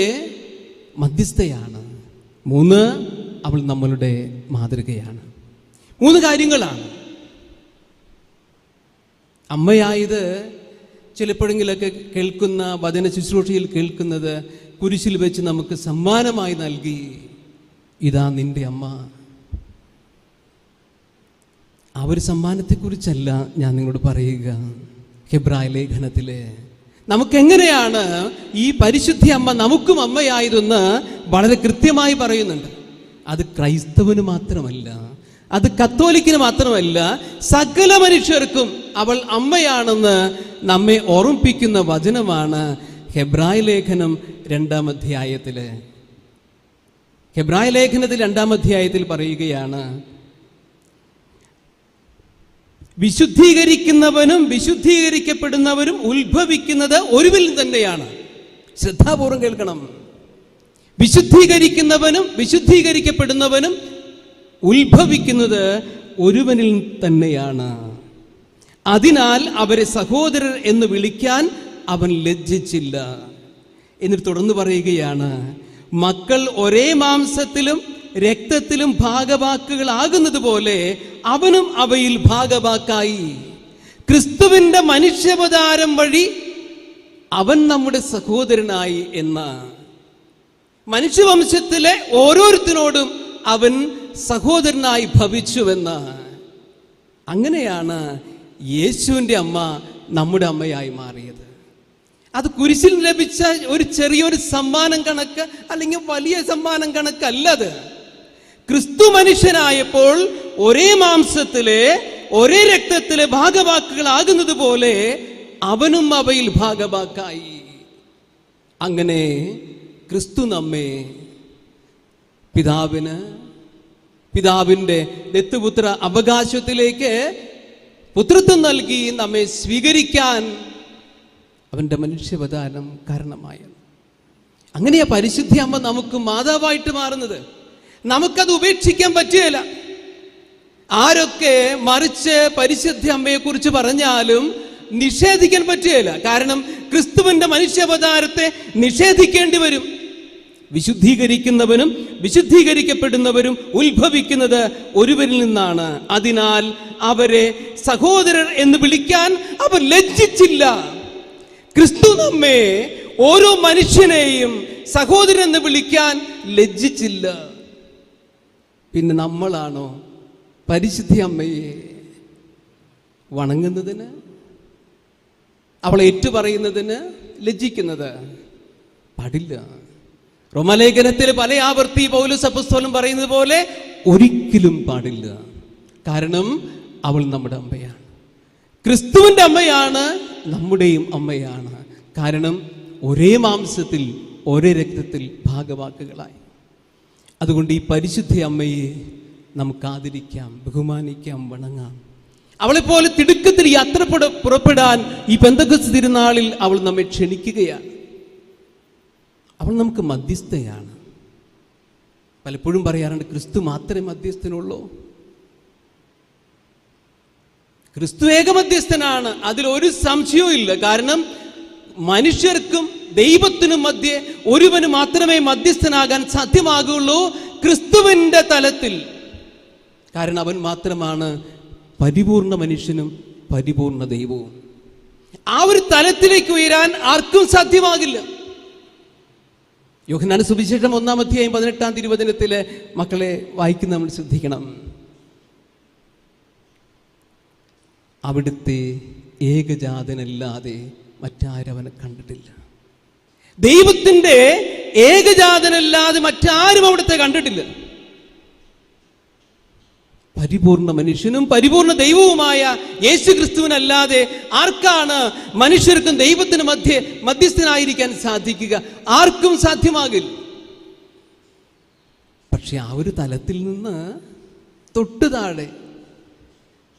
മധ്യസ്ഥയാണ്. 3, അവൾ നമ്മളുടെ മാതൃകയാണ്. 3 കാര്യങ്ങളാണ്. അമ്മയായത് ചിലപ്പോഴെങ്കിലൊക്കെ കേൾക്കുന്ന വചന ശുശ്രൂഷയിൽ കേൾക്കുന്നത്, കുരിശിൽ വെച്ച് നമുക്ക് സമ്മാനമായി നൽകി, ഇതാ നിന്റെ അമ്മ. ആ ഒരു സമ്മാനത്തെക്കുറിച്ചല്ല ഞാൻ നിങ്ങളോട് പറയുക. ഹെബ്രായ ലേഖനത്തിലെ നമുക്കെങ്ങനെയാണ് ഈ പരിശുദ്ധ അമ്മ നമുക്കും അമ്മയായതെന്ന് വളരെ കൃത്യമായി പറയുന്നുണ്ട്. അത് ക്രൈസ്തവന് മാത്രമല്ല, അത് കത്തോലിക്കിന് മാത്രമല്ല, സകല മനുഷ്യർക്കും അവൾ അമ്മയാണെന്ന് നമ്മെ ഓർമ്മിപ്പിക്കുന്ന വചനമാണ് ഹെബ്രായ ലേഖനം 2-ാം അധ്യായത്തില്. ഹെബ്രായ ലേഖനത്തിൽ 2-ാം അധ്യായത്തിൽ പറയുകയാണ്, വിശുദ്ധീകരിക്കുന്നവനും വിശുദ്ധീകരിക്കപ്പെടുന്നവരും ഉത്ഭവിക്കുന്നത് ഒരുവിൽ തന്നെയാണ്. ശ്രദ്ധാപൂർവം കേൾക്കണം. വിശുദ്ധീകരിക്കുന്നവനും വിശുദ്ധീകരിക്കപ്പെടുന്നവനും ഉത്ഭവിക്കുന്നത് ഒരുവനിൽ തന്നെയാണ്. അതിനാൽ അവരെ സഹോദരർ എന്ന് വിളിക്കാൻ അവൻ ലജ്ജിച്ചില്ല. എന്നിട്ട് തുടർന്ന് പറയുകയാണ്, മക്കൾ ഒരേ മാംസത്തിലും രക്തത്തിലും ഭാഗവാക്കുകളാകുന്നത് പോലെ അവനും അവയിൽ ഭാഗവാക്കായി. ക്രിസ്തുവിന്റെ മനുഷ്യാവതാരം വഴി അവൻ നമ്മുടെ സഹോദരനായി എന്ന മനുഷ്യവംശത്തിലെ ഓരോരുത്തരോടും അവൻ സഹോദരനായി ഭവിച്ചുവെന്ന്. അങ്ങനെയാണ് യേശുവിൻ്റെ അമ്മ നമ്മുടെ അമ്മയായി മാറിയത്. അത് കുരിശിൽ ലഭിച്ച ഒരു ചെറിയൊരു സമ്മാനം കണക്ക് അല്ലെങ്കിൽ വലിയ സമ്മാനം കണക്കല്ലത്. ക്രിസ്തു മനുഷ്യനായപ്പോൾ ഒരേ മാംസത്തിലെ ഒരേ രക്തത്തിലെ ഭാഗവാക്കുകളാകുന്നത് പോലെ അവനും അവയിൽ ഭാഗവാക്കായി. അങ്ങനെ ക്രിസ്തു നമ്മെ പിതാവിൻ്റെ ദത്തുപുത്ര അവകാശത്തിലേക്ക് പുത്രത്വം നൽകി നമ്മെ സ്വീകരിക്കാൻ അവൻ്റെ മനുഷ്യാവതാരം കാരണമായത്. അങ്ങനെയാ പരിശുദ്ധ അമ്മ നമുക്ക് മാതാവായിട്ട് മാറുന്നത്. നമുക്കത് ഉപേക്ഷിക്കാൻ പറ്റുകയില്ല. ആരൊക്കെ മറിച്ച് പരിശുദ്ധ അമ്മയെക്കുറിച്ച് പറഞ്ഞാലും നിഷേധിക്കാൻ പറ്റുകയില്ല. കാരണം ക്രിസ്തുവിന്റെ മനുഷ്യാവതാരത്തെ നിഷേധിക്കേണ്ടി വരും. വിശുദ്ധീകരിക്കുന്നവനും വിശുദ്ധീകരിക്കപ്പെടുന്നവരും ഉത്ഭവിക്കുന്നത് ഒരുവരിൽ നിന്നാണ്. അതിനാൽ അവരെ സഹോദരർ എന്ന് വിളിക്കാൻ അവർ ലജ്ജിച്ചില്ല. ക്രിസ്തു നമ്മെ ഓരോ മനുഷ്യനെയും സഹോദരൻ എന്ന് വിളിക്കാൻ ലജ്ജിച്ചില്ല. പിന്നെ നമ്മളാണോ പരിശുദ്ധ അമ്മയെ വണങ്ങുന്നതിന്, അവളെ ഏറ്റുപറയുന്നതിന് ലജ്ജിക്കുന്നത്? പാടില്ല. റോമാലേഖനത്തിൽ പല ആവർത്തി പൗലോസ് അപ്പോസ്തലൻ പറയുന്നത് പോലെ ഒരിക്കലും പാടില്ല. കാരണം അവൾ നമ്മുടെ അമ്മയാണ്. ക്രിസ്തുവിൻ്റെ അമ്മയാണ്, നമ്മുടെയും അമ്മയാണ്. കാരണം ഒരേ മാംസത്തിൽ ഒരേ രക്തത്തിൽ ഭാഗവാക്കുകളായി. അതുകൊണ്ട് ഈ പരിശുദ്ധ അമ്മയെ നമുക്ക് ആദരിക്കാം, ബഹുമാനിക്കാം, വണങ്ങാം. അവളെപ്പോലെ തിടുക്കത്തിൽ യാത്ര പുറപ്പെടാൻ ഈ പെന്തക്കോസ്ത് തിരുനാളിൽ അവൾ നമ്മെ ക്ഷണിക്കുകയാണ്. അവൾ നമുക്ക് മധ്യസ്ഥയാണ്. പലപ്പോഴും പറയാറുണ്ട്, ക്രിസ്തു മാത്രമേ മധ്യസ്ഥനുള്ളൂ. ക്രിസ്തു ഏകമധ്യസ്ഥനാണ്, അതിലൊരു സംശയവും ഇല്ല. കാരണം മനുഷ്യർക്കും ദൈവത്തിനും മധ്യേ ഒരുവന് മാത്രമേ മധ്യസ്ഥനാകാൻ സാധ്യമാകുള്ളൂ, ക്രിസ്തുവിൻ്റെ തലത്തിൽ. കാരണം അവൻ മാത്രമാണ് പരിപൂർണ മനുഷ്യനും പരിപൂർണ ദൈവവും. ആ ഒരു തലത്തിലേക്ക് ഉയരാൻ ആർക്കും സാധ്യമാകില്ല. യോഹന്നാന്റെ സുവിശേഷം 1-ാം അധ്യായം 18-ാം തിരുവചനത്തിലെ മക്കളെ വായിക്കുന്ന നമ്മൾ ശ്രദ്ധിക്കണം. അവിടുത്തെ ഏകജാതനല്ലാതെ മറ്റാരവനെ കണ്ടിട്ടില്ല. ദൈവത്തിന്റെ ഏകജാതനല്ലാതെ മറ്റാരും അവിടുത്തെ കണ്ടിട്ടില്ല. പരിപൂർണ മനുഷ്യനും പരിപൂർണ ദൈവവുമായ യേശു ക്രിസ്തുവിനല്ലാതെ ആർക്കാണ് മനുഷ്യർക്കും ദൈവത്തിന് മധ്യസ്ഥനായിരിക്കാൻ സാധിക്കുക? ആർക്കും സാധ്യമാകില്ല. പക്ഷെ ആ ഒരു തലത്തിൽ നിന്ന് തൊട്ടു താഴെ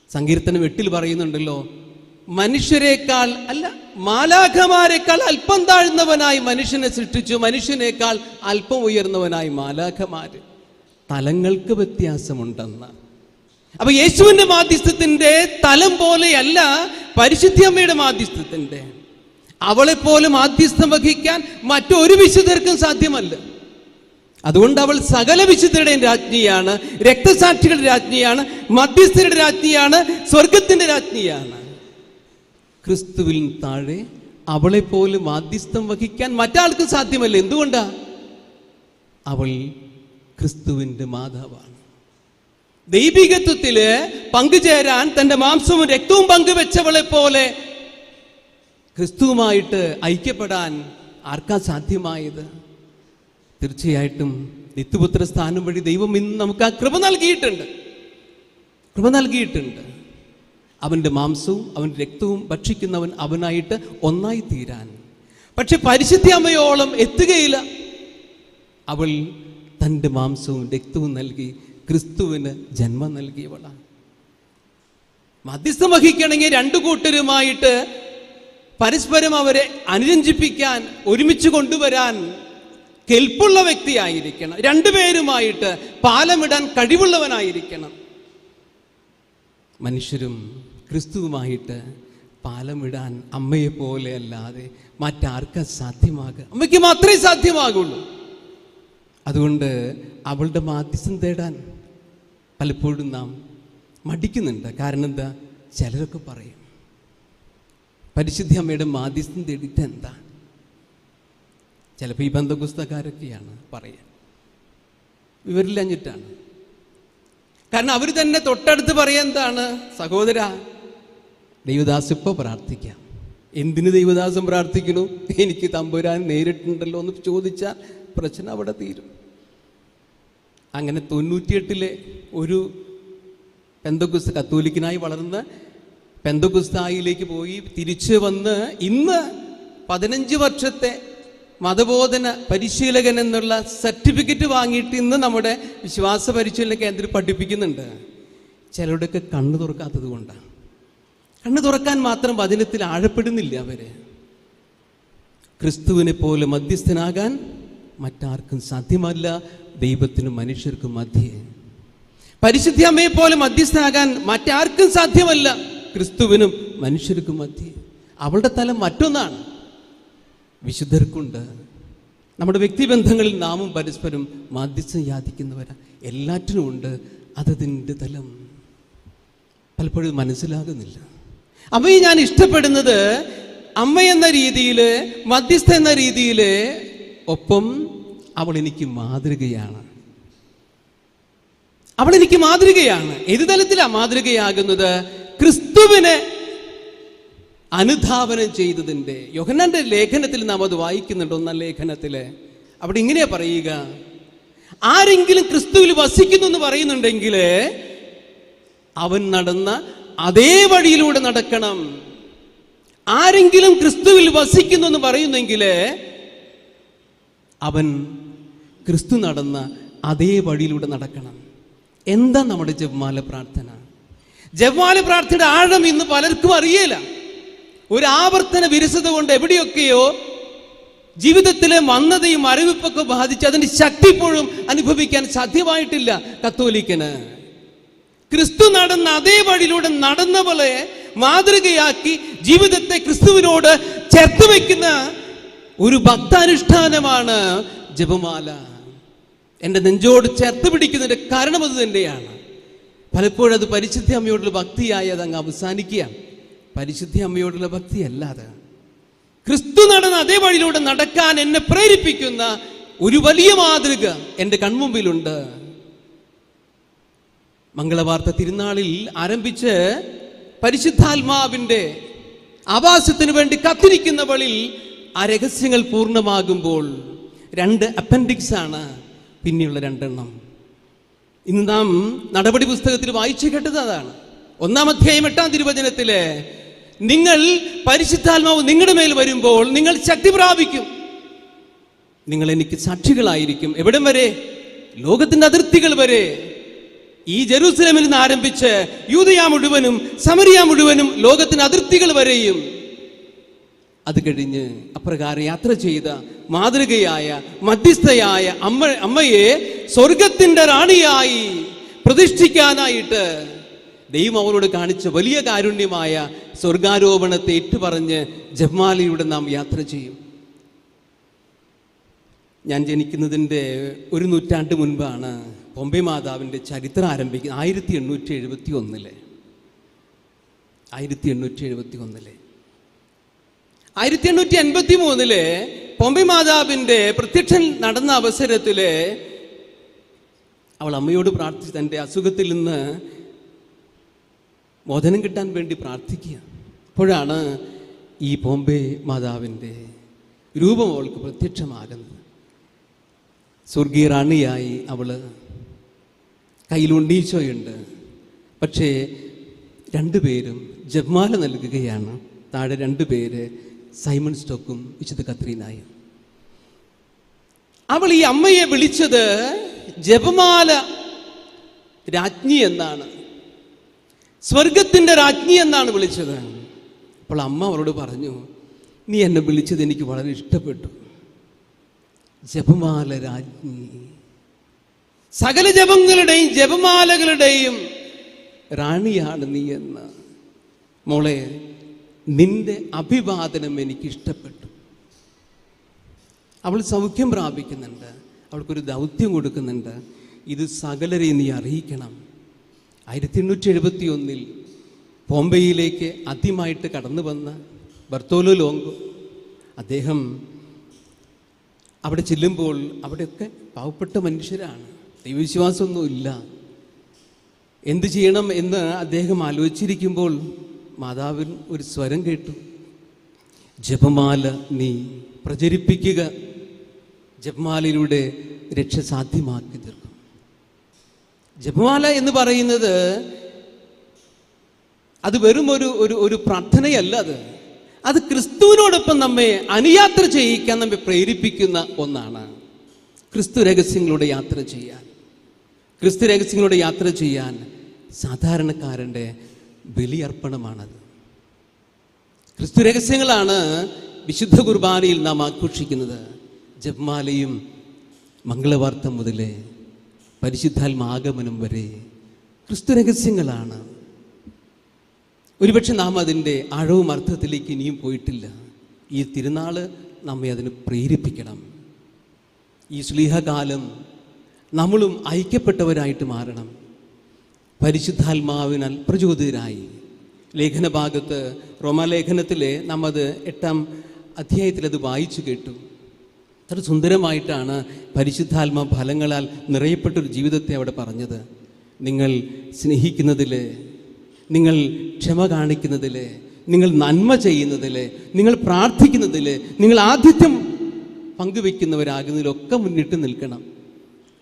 സങ്കീർത്തനം 8 പറയുന്നുണ്ടല്ലോ, മനുഷ്യരെക്കാൾ അല്ല മാലാഖമാരെക്കാൾ അല്പം താഴ്ന്നവനായി മനുഷ്യനെ സൃഷ്ടിച്ചു, മനുഷ്യനേക്കാൾ അല്പം ഉയർന്നവനായി മാലാഖമാര്. തലങ്ങൾക്ക് വ്യത്യാസമുണ്ടെന്ന്. അപ്പൊ യേശുവിന്റെ മാധ്യസ്ഥത്തിന്റെ തലം പോലെയല്ല പരിശുദ്ധ അമ്മയുടെ മാധ്യസ്ഥത്തിന്റെ. അവളെപ്പോലെ മാധ്യസ്ഥം വഹിക്കാൻ മറ്റൊരു വിശുദ്ധർക്കും സാധ്യമല്ല. അതുകൊണ്ട് അവൾ സകല വിശുദ്ധരുടെയും രാജ്ഞിയാണ്, രക്തസാക്ഷികളുടെ രാജ്ഞിയാണ്, മധ്യസ്ഥരുടെ രാജ്ഞിയാണ്, സ്വർഗത്തിന്റെ രാജ്ഞിയാണ്. ക്രിസ്തുവിൽ താഴെ അവളെപ്പോലെ മാധ്യസ്ഥം വഹിക്കാൻ മറ്റാൾക്കും സാധ്യമല്ല. എന്തുകൊണ്ടാ? അവൾ ക്രിസ്തുവിന്റെ മാതാവാണ്. ദൈവികത്വത്തില് പങ്കുചേരാൻ തന്റെ മാംസവും രക്തവും പങ്കുവെച്ചവളെ പോലെ ക്രിസ്തുവുമായിട്ട് ഐക്യപ്പെടാൻ ആർക്കാ സാധ്യമായത്? തീർച്ചയായിട്ടും നിത്യപുത്ര സ്ഥാനം വഴി ദൈവം ഇന്ന് നമുക്ക് ആ കൃപ നൽകിയിട്ടുണ്ട്. അവൻ്റെ മാംസവും അവൻ്റെ രക്തവും ഭക്ഷിക്കുന്നവൻ അവനായിട്ട് ഒന്നായി തീരാൻ. പക്ഷെ പരിശുദ്ധ അമ്മയോളം എത്തുകയില്ല. അവൾ തൻ്റെ മാംസവും രക്തവും നൽകി ക്രിസ്തുവിന് ജന്മം നൽകിയവളാണ്. മധ്യസ്ഥം വഹിക്കണമെങ്കിൽ രണ്ടു കൂട്ടരുമായിട്ട് പരസ്പരം അവരെ അനുരഞ്ജിപ്പിക്കാൻ, ഒരുമിച്ച് കൊണ്ടുവരാൻ കെൽപ്പുള്ള വ്യക്തിയായിരിക്കണം. രണ്ടുപേരുമായിട്ട് പാലമിടാൻ കഴിവുള്ളവനായിരിക്കണം. മനുഷ്യരും ക്രിസ്തുവുമായിട്ട് പാലമിടാൻ അമ്മയെ പോലെ അല്ലാതെ മറ്റാർക്കാ സാധ്യമാകുക? അമ്മയ്ക്ക് മാത്രമേ സാധ്യമാകുള്ളൂ. അതുകൊണ്ട് അവളുടെ മാധ്യസ്ഥം തേടാൻ പലപ്പോഴും നാം മടിക്കുന്നുണ്ട്. കാരണം എന്താ? ചിലരൊക്കെ പറയും പരിശുദ്ധ അമ്മയുടെ മാധ്യസ്ഥം തേടിയിട്ട് എന്താ? ചിലപ്പോൾ ഈ ബന്ധപുസ്തകക്കാരൊക്കെയാണ് പറയാൻ, വിവരില്ലഞ്ഞിട്ടാണ്. കാരണം അവർ തന്നെ തൊട്ടടുത്ത് പറയാൻ എന്താണ്? സഹോദര, ദൈവദാസ് ഇപ്പോൾ പ്രാർത്ഥിക്കാം. എന്തിന് ദൈവദാസം പ്രാർത്ഥിക്കണു? എനിക്ക് തമ്പുരാൻ നേരിട്ടുണ്ടല്ലോ എന്ന് ചോദിച്ചാൽ പ്രശ്നം അവിടെ തീരും. അങ്ങനെ 98 ഒരു പെന്തക്കോസ്ത് കത്തോലിക്കനായി വളർന്ന് പെന്തക്കോസ്തായിലേക്ക് പോയി തിരിച്ചു വന്ന് ഇന്ന് 15 വർഷത്തെ മതബോധന പരിശീലകൻ എന്നുള്ള സർട്ടിഫിക്കറ്റ് വാങ്ങിയിട്ട് ഇന്ന് നമ്മുടെ വിശ്വാസ പരിശീലന കേന്ദ്രം പഠിപ്പിക്കുന്നുണ്ട്. ചിലരുടെയൊക്കെ കണ്ണ് തുറക്കാത്തത് കൊണ്ടാണ്. കണ്ണ് തുറക്കാൻ മാത്രം വചനത്തിൽ ആഴപ്പെടുന്നില്ല അവര്. ക്രിസ്തുവിനെ പോലെ മധ്യസ്ഥനാകാൻ മറ്റാർക്കും സാധ്യമല്ല, ദൈവത്തിനും മനുഷ്യർക്കും മധ്യേ. പരിശുദ്ധ അമ്മയെ പോലെ മധ്യസ്ഥനാകാൻ മറ്റാർക്കും സാധ്യമല്ല, ക്രിസ്തുവിനും മനുഷ്യർക്കും മധ്യേ. അവളുടെ തലം മറ്റൊന്നാണ്. വിശുദ്ധർക്കുണ്ട്. നമ്മുടെ വ്യക്തിബന്ധങ്ങളിൽ നാമും പരസ്പരം മാധ്യസ്ഥം യാചിക്കുന്നവരാ. എല്ലാറ്റിനും ഉണ്ട് അതതിൻ്റെ തലം. പലപ്പോഴും മനസ്സിലാകുന്നില്ല. അമ്മയെ ഞാൻ ഇഷ്ടപ്പെടുന്നത് അമ്മ എന്ന രീതിയിൽ, മധ്യസ്ഥ എന്ന രീതിയിൽ, ഒപ്പം അവൾ എനിക്ക് മാതൃകയാണ്. ഏത് തലത്തിലാണ് മാതൃകയാകുന്നത്? ക്രിസ്തുവിനെ അനുധാവനം ചെയ്തതിൻ്റെ. യോഹന്നാന്റെ ലേഖനത്തിൽ നാം അത് വായിക്കുന്നുണ്ട്. 1-ാം ലേഖനത്തില് അവിടെ ഇങ്ങനെയാ പറയുക, ആരെങ്കിലും ക്രിസ്തുവിൽ വസിക്കുന്നു എന്ന് പറയുന്നുണ്ടെങ്കിൽ അവൻ നടന്ന അതേ വഴിയിലൂടെ നടക്കണം. ആരെങ്കിലും ക്രിസ്തുവിൽ വസിക്കുന്നു എന്ന് പറയുന്നെങ്കിൽ അവൻ ക്രിസ്തു നടന്ന അതേ വഴിയിലൂടെ നടക്കണം. എന്താ നമ്മുടെ ജപമാല പ്രാർത്ഥന? ജപമാല പ്രാർത്ഥനയുടെ ആഴം ഇന്ന് പലർക്കും അറിയില്ല. ഒരു ആവർത്തന വിരസത കൊണ്ട് എവിടെയൊക്കെയോ ജീവിതത്തിലെ മന്ദതയും അറിവിപ്പൊക്കെ ബാധിച്ച് അതിന്റെ ശക്തി ഇപ്പോഴും അനുഭവിക്കാൻ സാധ്യമായിട്ടില്ല കത്തോലിക്കന്. ക്രിസ്തു നടന്ന അതേ വഴിയിലൂടെ നടന്നവളെ മാതൃകയാക്കി ജീവിതത്തെ ക്രിസ്തുവിനോട് ചേർത്ത് വയ്ക്കുന്ന ഒരു ഭക്താനുഷ്ഠാനമാണ് ജപമാല. എൻ്റെ നെഞ്ചോട് ചേർത്ത് പിടിക്കുന്നതിന്റെ കാരണം അത് തന്നെയാണ്. പലപ്പോഴും അത് പരിശുദ്ധ അമ്മയോടുള്ള ഭക്തിയായി അതങ്ങ് അവസാനിക്കുകയാണ്. പരിശുദ്ധ അമ്മയോടുള്ള ഭക്തി അല്ലാതെ ക്രിസ്തു നടന്ന അതേ വഴിയിലൂടെ നടക്കാൻ എന്നെ പ്രേരിപ്പിക്കുന്ന ഒരു വലിയ മാതൃക എൻ്റെ കൺമുമ്പിലുണ്ട്. മംഗളവാർത്ത തിരുനാളിൽ ആരംഭിച്ച് പരിശുദ്ധാത്മാവിൻ്റെ ആവാസത്തിന് വേണ്ടി കാത്തിരിക്കുന്നവളിൽ ആ രഹസ്യങ്ങൾ പൂർണ്ണമാകുമ്പോൾ 2 അപ്പൻഡിക്സ് ആണ് പിന്നെയുള്ള 2 എണ്ണം. ഇന്ന് നാം നടപടി പുസ്തകത്തിൽ വായിച്ചു കേട്ടത് അതാണ്. 1-ാം അധ്യായം 8-ാം തിരുവചനത്തില്, നിങ്ങൾ പരിശുദ്ധാത്മാവ് നിങ്ങളുടെ മേൽ വരുമ്പോൾ നിങ്ങൾ ശക്തി പ്രാപിക്കും, നിങ്ങൾ എനിക്ക് സാക്ഷികളായിരിക്കും. എവിടം വരെ? ലോകത്തിന്റെ അതിർത്തികൾ വരെ, ഈ ജെറൂസലേമിൽ നിന്ന് ആരംഭിച്ച് യൂദയ മുഴുവനും സമരിയ മുഴുവനും ലോകത്തിന്റെ അതിർത്തികൾ വരെയും അത് കഴിഞ്ഞ് അപ്രകാരം യാത്ര ചെയ്ത മാതൃകയായ മധ്യസ്ഥയായ അമ്മയെ സ്വർഗത്തിന്റെ റാണിയായി പ്രതിഷ്ഠിക്കാനായിട്ട് ദൈവം അവരോട് കാണിച്ച വലിയ കാരുണ്യമായ സ്വർഗാരോപണത്തെ ഏറ്റുപറഞ്ഞ് ജപമാലയിലൂടെ നാം യാത്ര ചെയ്യും. ഞാൻ ജനിക്കുന്നതിൻ്റെ 1 നൂറ്റാണ്ട് മുൻപാണ് ബോംബെ മാതാവിൻ്റെ ചരിത്രം ആരംഭിക്കുന്നത്. 1871 1883 ബോംബെ മാതാവിൻ്റെ പ്രത്യക്ഷൻ നടന്ന അവസരത്തിൽ അവൾ അമ്മയോട് പ്രാർത്ഥിച്ച് തൻ്റെ അസുഖത്തിൽ നിന്ന് മോചനം കിട്ടാൻ വേണ്ടി പ്രാർത്ഥിക്കുക. അപ്പോഴാണ് ഈ ബോംബെ മാതാവിൻ്റെ രൂപം അവൾക്ക് പ്രത്യക്ഷമാകുന്നത്. സ്വർഗീയ റാണിയായി അവൾ കയ്യിൽ ഉണ്ണീശോയുണ്ട്. പക്ഷേ രണ്ടുപേരും ജപമാല നൽകുകയാണ്. താഴെ 2 പേര് സൈമൺ സ്റ്റോക്കും വിശുദ്ധ കത്രീനായും. അവൾ ഈ അമ്മയെ വിളിച്ചത് ജപമാല രാജ്ഞി എന്നാണ്, സ്വർഗത്തിന്റെ രാജ്ഞി എന്നാണ് വിളിച്ചത്. അപ്പോൾ അമ്മ അവളോട് പറഞ്ഞു, നീ എന്നെ വിളിച്ചത് എനിക്ക് വളരെ ഇഷ്ടപ്പെട്ടു, ജപമാല രാജ്ഞി, സകല ജപങ്ങളുടെയും ജപമാലകളുടെയും റാണിയാണ് നീ എന്ന്. മോളെ, നിന്റെ അഭിവാദനം എനിക്ക് ഇഷ്ടപ്പെട്ടു. അവൾ സൗഖ്യം പ്രാപിക്കുന്നുണ്ട്, അവൾക്കൊരു ദൗത്യം കൊടുക്കുന്നുണ്ട്. ഇത് സകലരെയും നീ അറിയിക്കണം. 1871 ബോംബെയിലേക്ക് ആദ്യമായിട്ട് കടന്നു വന്ന ബർത്തോലോ ലോങ്കോ, അദ്ദേഹം അവിടെ ചെല്ലുമ്പോൾ അവിടെയൊക്കെ പാവപ്പെട്ട മനുഷ്യരാണ്, ദൈവവിശ്വാസമൊന്നുമില്ല. എന്തു ചെയ്യണം എന്ന് അദ്ദേഹം ആലോചിച്ചിരിക്കുമ്പോൾ മാതാവിൻ ഒരു സ്വരം കേട്ടു, ജപമാല നീ പ്രചരിപ്പിക്കുക, ജപമാലയിലൂടെ രക്ഷ സാധ്യമാക്കി തീർക്കും. ജപമാല എന്ന് പറയുന്നത് അത് വെറും ഒരു പ്രാർത്ഥനയല്ല, അത് ക്രിസ്തുവിനോടൊപ്പം നമ്മെ അനുയാത്ര ചെയ്യിക്കാൻ നമ്മെ പ്രേരിപ്പിക്കുന്ന ഒന്നാണ്. ക്രിസ്തു രഹസ്യങ്ങളുടെ യാത്ര ചെയ്യാൻ സാധാരണക്കാരൻ്റെ ബലിയർപ്പണമാണത്. ക്രിസ്തു രഹസ്യങ്ങളാണ് വിശുദ്ധ കുർബാനയിൽ നാം ആഘോഷിക്കുന്നത്. ജപമാലയും മംഗളവാർത്ത മുതലേ പരിശുദ്ധാത്മാഗമനം വരെ ക്രിസ്തു രഹസ്യങ്ങളാണ്. ഒരുപക്ഷെ നാം അതിൻ്റെ ആഴവും അർത്ഥത്തിലേക്ക് ഇനിയും പോയിട്ടില്ല. ഈ തിരുനാൾ നമ്മെ അതിന് പ്രേരിപ്പിക്കണം. ഈ ശ്ലീഹകാലം നമ്മളും ഐക്യപ്പെട്ടവരായിട്ട് മാറണം. പരിശുദ്ധാത്മാവിനാൽ പ്രചോദിതരായി. ലേഖനഭാഗത്ത് റോമാലേഖനത്തിലെ നാം അത് 8-ാം അധ്യായത്തിൽ അത് വായിച്ചു കേട്ടു. അത്ര സുന്ദരമായിട്ടാണ് പരിശുദ്ധാത്മാ ഫലങ്ങളാൽ നിറയപ്പെട്ടൊരു ജീവിതത്തെ അവിടെ പറഞ്ഞത്. നിങ്ങൾ സ്നേഹിക്കുന്നതിൽ, നിങ്ങൾ ക്ഷമ കാണിക്കുന്നതിൽ, നിങ്ങൾ നന്മ ചെയ്യുന്നതിൽ, നിങ്ങൾ പ്രാർത്ഥിക്കുന്നതിൽ, നിങ്ങൾ ആതിഥ്യം പങ്കുവെക്കുന്നവരാകുന്നതിലൊക്കെ മുന്നിട്ട് നിൽക്കണം.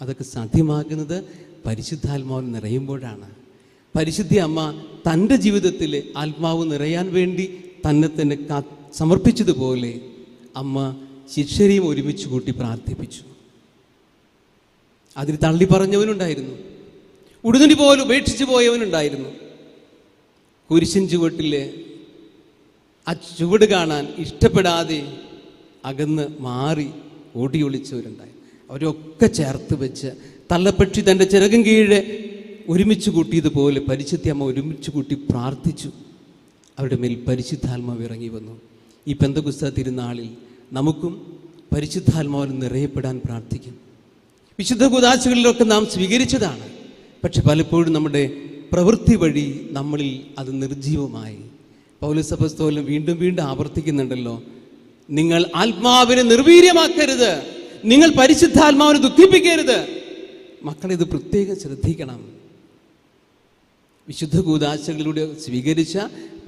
അതൊക്കെ സാധ്യമാകുന്നത് പരിശുദ്ധാത്മാവ് നിറയുമ്പോഴാണ്. പരിശുദ്ധ അമ്മ തൻ്റെ ജീവിതത്തിൽ ആത്മാവ് നിറയാൻ വേണ്ടി തന്നെ സമർപ്പിച്ചതുപോലെ അമ്മ ശിഷ്യരെയും ഒരുമിച്ച് കൂട്ടി പ്രാർത്ഥിപ്പിച്ചു. അതിന് തള്ളി പറഞ്ഞവനുണ്ടായിരുന്നു, ഉടുതുണി പോലും ഉപേക്ഷിച്ചു പോയവനുണ്ടായിരുന്നു, കുരിശിൻ ചുവട്ടിലെ ആ ചുവട് കാണാൻ ഇഷ്ടപ്പെടാതെ അകന്ന് മാറി ഓടിയൊളിച്ചവരുണ്ടായി. അവരൊക്കെ ചേർത്ത് വെച്ച് തള്ളപ്പക്ഷി തൻ്റെ ചിറകും കീഴെ ഒരുമിച്ച് കൂട്ടിയതുപോലെ പരിശുദ്ധ അമ്മ ഒരുമിച്ച് കൂട്ടി പ്രാർത്ഥിച്ചു. അവരുടെ മേൽ പരിശുദ്ധാത്മാവ് ഇറങ്ങി വന്നു. ഈ പെന്തക്കുസ്ത തിരുനാളിൽ നമുക്കും പരിശുദ്ധാത്മാവിൽ നിറയപ്പെടാൻ പ്രാർത്ഥിക്കും. വിശുദ്ധ കൂദാശകളിലൊക്കെ നാം സ്വീകരിച്ചതാണ്. പക്ഷെ പലപ്പോഴും നമ്മുടെ പ്രവൃത്തി വഴി നമ്മളിൽ അത് നിർജീവമായി. പൗലോസ് അപ്പോസ്തലൻ വീണ്ടും വീണ്ടും ആവർത്തിക്കുന്നുണ്ടല്ലോ, നിങ്ങൾ ആത്മാവിനെ നിർവീര്യമാക്കരുത്, നിങ്ങൾ പരിശുദ്ധാത്മാവിനെ ദുഃഖിപ്പിക്കരുത്. മക്കളെ, ഇത് പ്രത്യേകം ശ്രദ്ധിക്കണം. വിശുദ്ധ കൂദാശകളിലൂടെ സ്വീകരിച്ച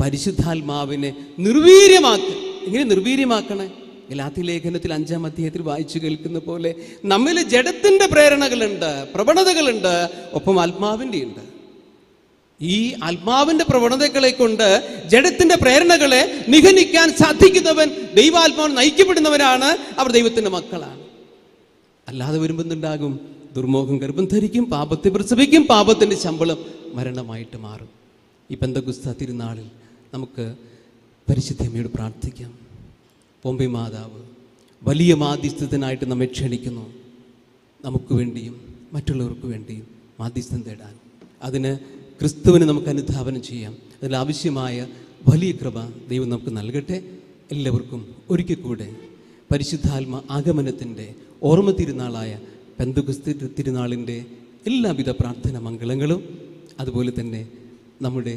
പരിശുദ്ധാത്മാവിനെ നിർവീര്യമാക്കുക. എങ്ങനെ നിർവീര്യമാക്കണേ? ഗലാത്യ ലേഖനത്തിൽ 5-ാം അധ്യായത്തിൽ വായിച്ചു കേൾക്കുന്ന പോലെ നമ്മിൽ ജഡത്തിൻ്റെ പ്രേരണകളുണ്ട്, പ്രവണതകളുണ്ട്, ഒപ്പം ആത്മാവിൻ്റെ ഉണ്ട്. ഈ ആത്മാവിൻ്റെ പ്രവണതകളെ കൊണ്ട് ജഡത്തിൻ്റെ പ്രേരണകളെ നിഗനിക്കാൻ സാധിക്കുന്നവൻ ദൈവാത്മാവിന് നയിക്കപ്പെടുന്നവരാണ്. അവർ ദൈവത്തിൻ്റെ മക്കളാണ്. അല്ലാതെ വരുമ്പോൾ എന്തുണ്ടാകും? ദുർമോഹം ഗർഭം ധരിക്കും, പാപത്തെ പ്രസവിക്കും, പാപത്തിൻ്റെ ശമ്പളം മരണമായിട്ട് മാറും. ഈ പെന്തക്കോസ്ത് തിരുനാളിൽ നമുക്ക് പരിശുദ്ധ അമ്മയോട് പ്രാർത്ഥിക്കാം. പോംബെ മാതാവ് വലിയ മാധ്യസ്ഥനായിട്ട് നമ്മെ ക്ഷണിക്കുന്നു. നമുക്ക് വേണ്ടിയും മറ്റുള്ളവർക്ക് വേണ്ടിയും മാധ്യസ്ഥം തേടാൻ. അതിന് ക്രിസ്തുവിനെ നമുക്ക് അനുധാവനം ചെയ്യാം. അതിലാവശ്യമായ വലിയ കൃപ ദൈവം നമുക്ക് നൽകട്ടെ. എല്ലാവർക്കും ഒരിക്കൽ കൂടെ പരിശുദ്ധാത്മ ആഗമനത്തിൻ്റെ ഓർമ്മ തിരുനാളായ പെന്തക്കോസ്ത് തിരുനാളിൻ്റെ എല്ലാവിധ പ്രാർത്ഥന മംഗളങ്ങളും അതുപോലെ തന്നെ നമ്മുടെ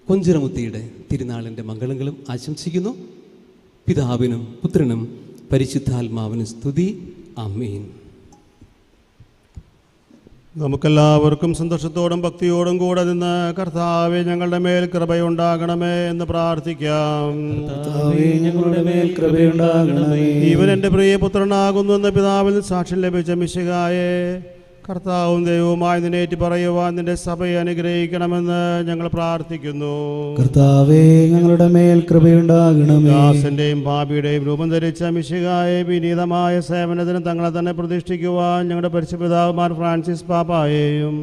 കൊഞ്ചിറമുത്തിയുടെ തിരുനാളിൻ്റെ മംഗളങ്ങളും ആശംസിക്കുന്നു. പിതാവിനും പുത്രനും പരിശുദ്ധാത്മാവിനും സ്തുതി. ആമേൻ. നമുക്കെല്ലാവർക്കും സന്തോഷത്തോടും ഭക്തിയോടും കൂടെ നിന്ന് കർത്താവെ ഞങ്ങളുടെ മേൽ കൃപയുണ്ടാകണമേ എന്ന് പ്രാർത്ഥിക്കാം. ഞങ്ങളുടെ മേൽ കൃപയുണ്ടാകണമേ. ഇവൻ എൻ്റെ പ്രിയപുത്രനാകുന്നു എന്ന പിതാവിൽ സാക്ഷ്യം ലഭിച്ച മിശിഹായെ കർത്താവും ദൈവവുമായി നിന്നേറ്റ് പറയുവാൻ നിന്റെ സഭയെ അനുഗ്രഹിക്കണമെന്ന് ഞങ്ങൾ പ്രാർത്ഥിക്കുന്നു. കർത്താവേ ഞങ്ങളുടെ മേൽ കൃപയുണ്ടാകണമേ. ദാസന്റെയും പാപിയുടെയും രൂപം ധരിച്ച മിശിഹായെ വിനീതമായ സേവനത്തിന് തങ്ങളെ തന്നെ പ്രതിഷ്ഠിക്കുവാൻ ഞങ്ങളുടെ പരിശുദ്ധപിതാവുമാർ ഫ്രാൻസിസ് പാപ്പായെയും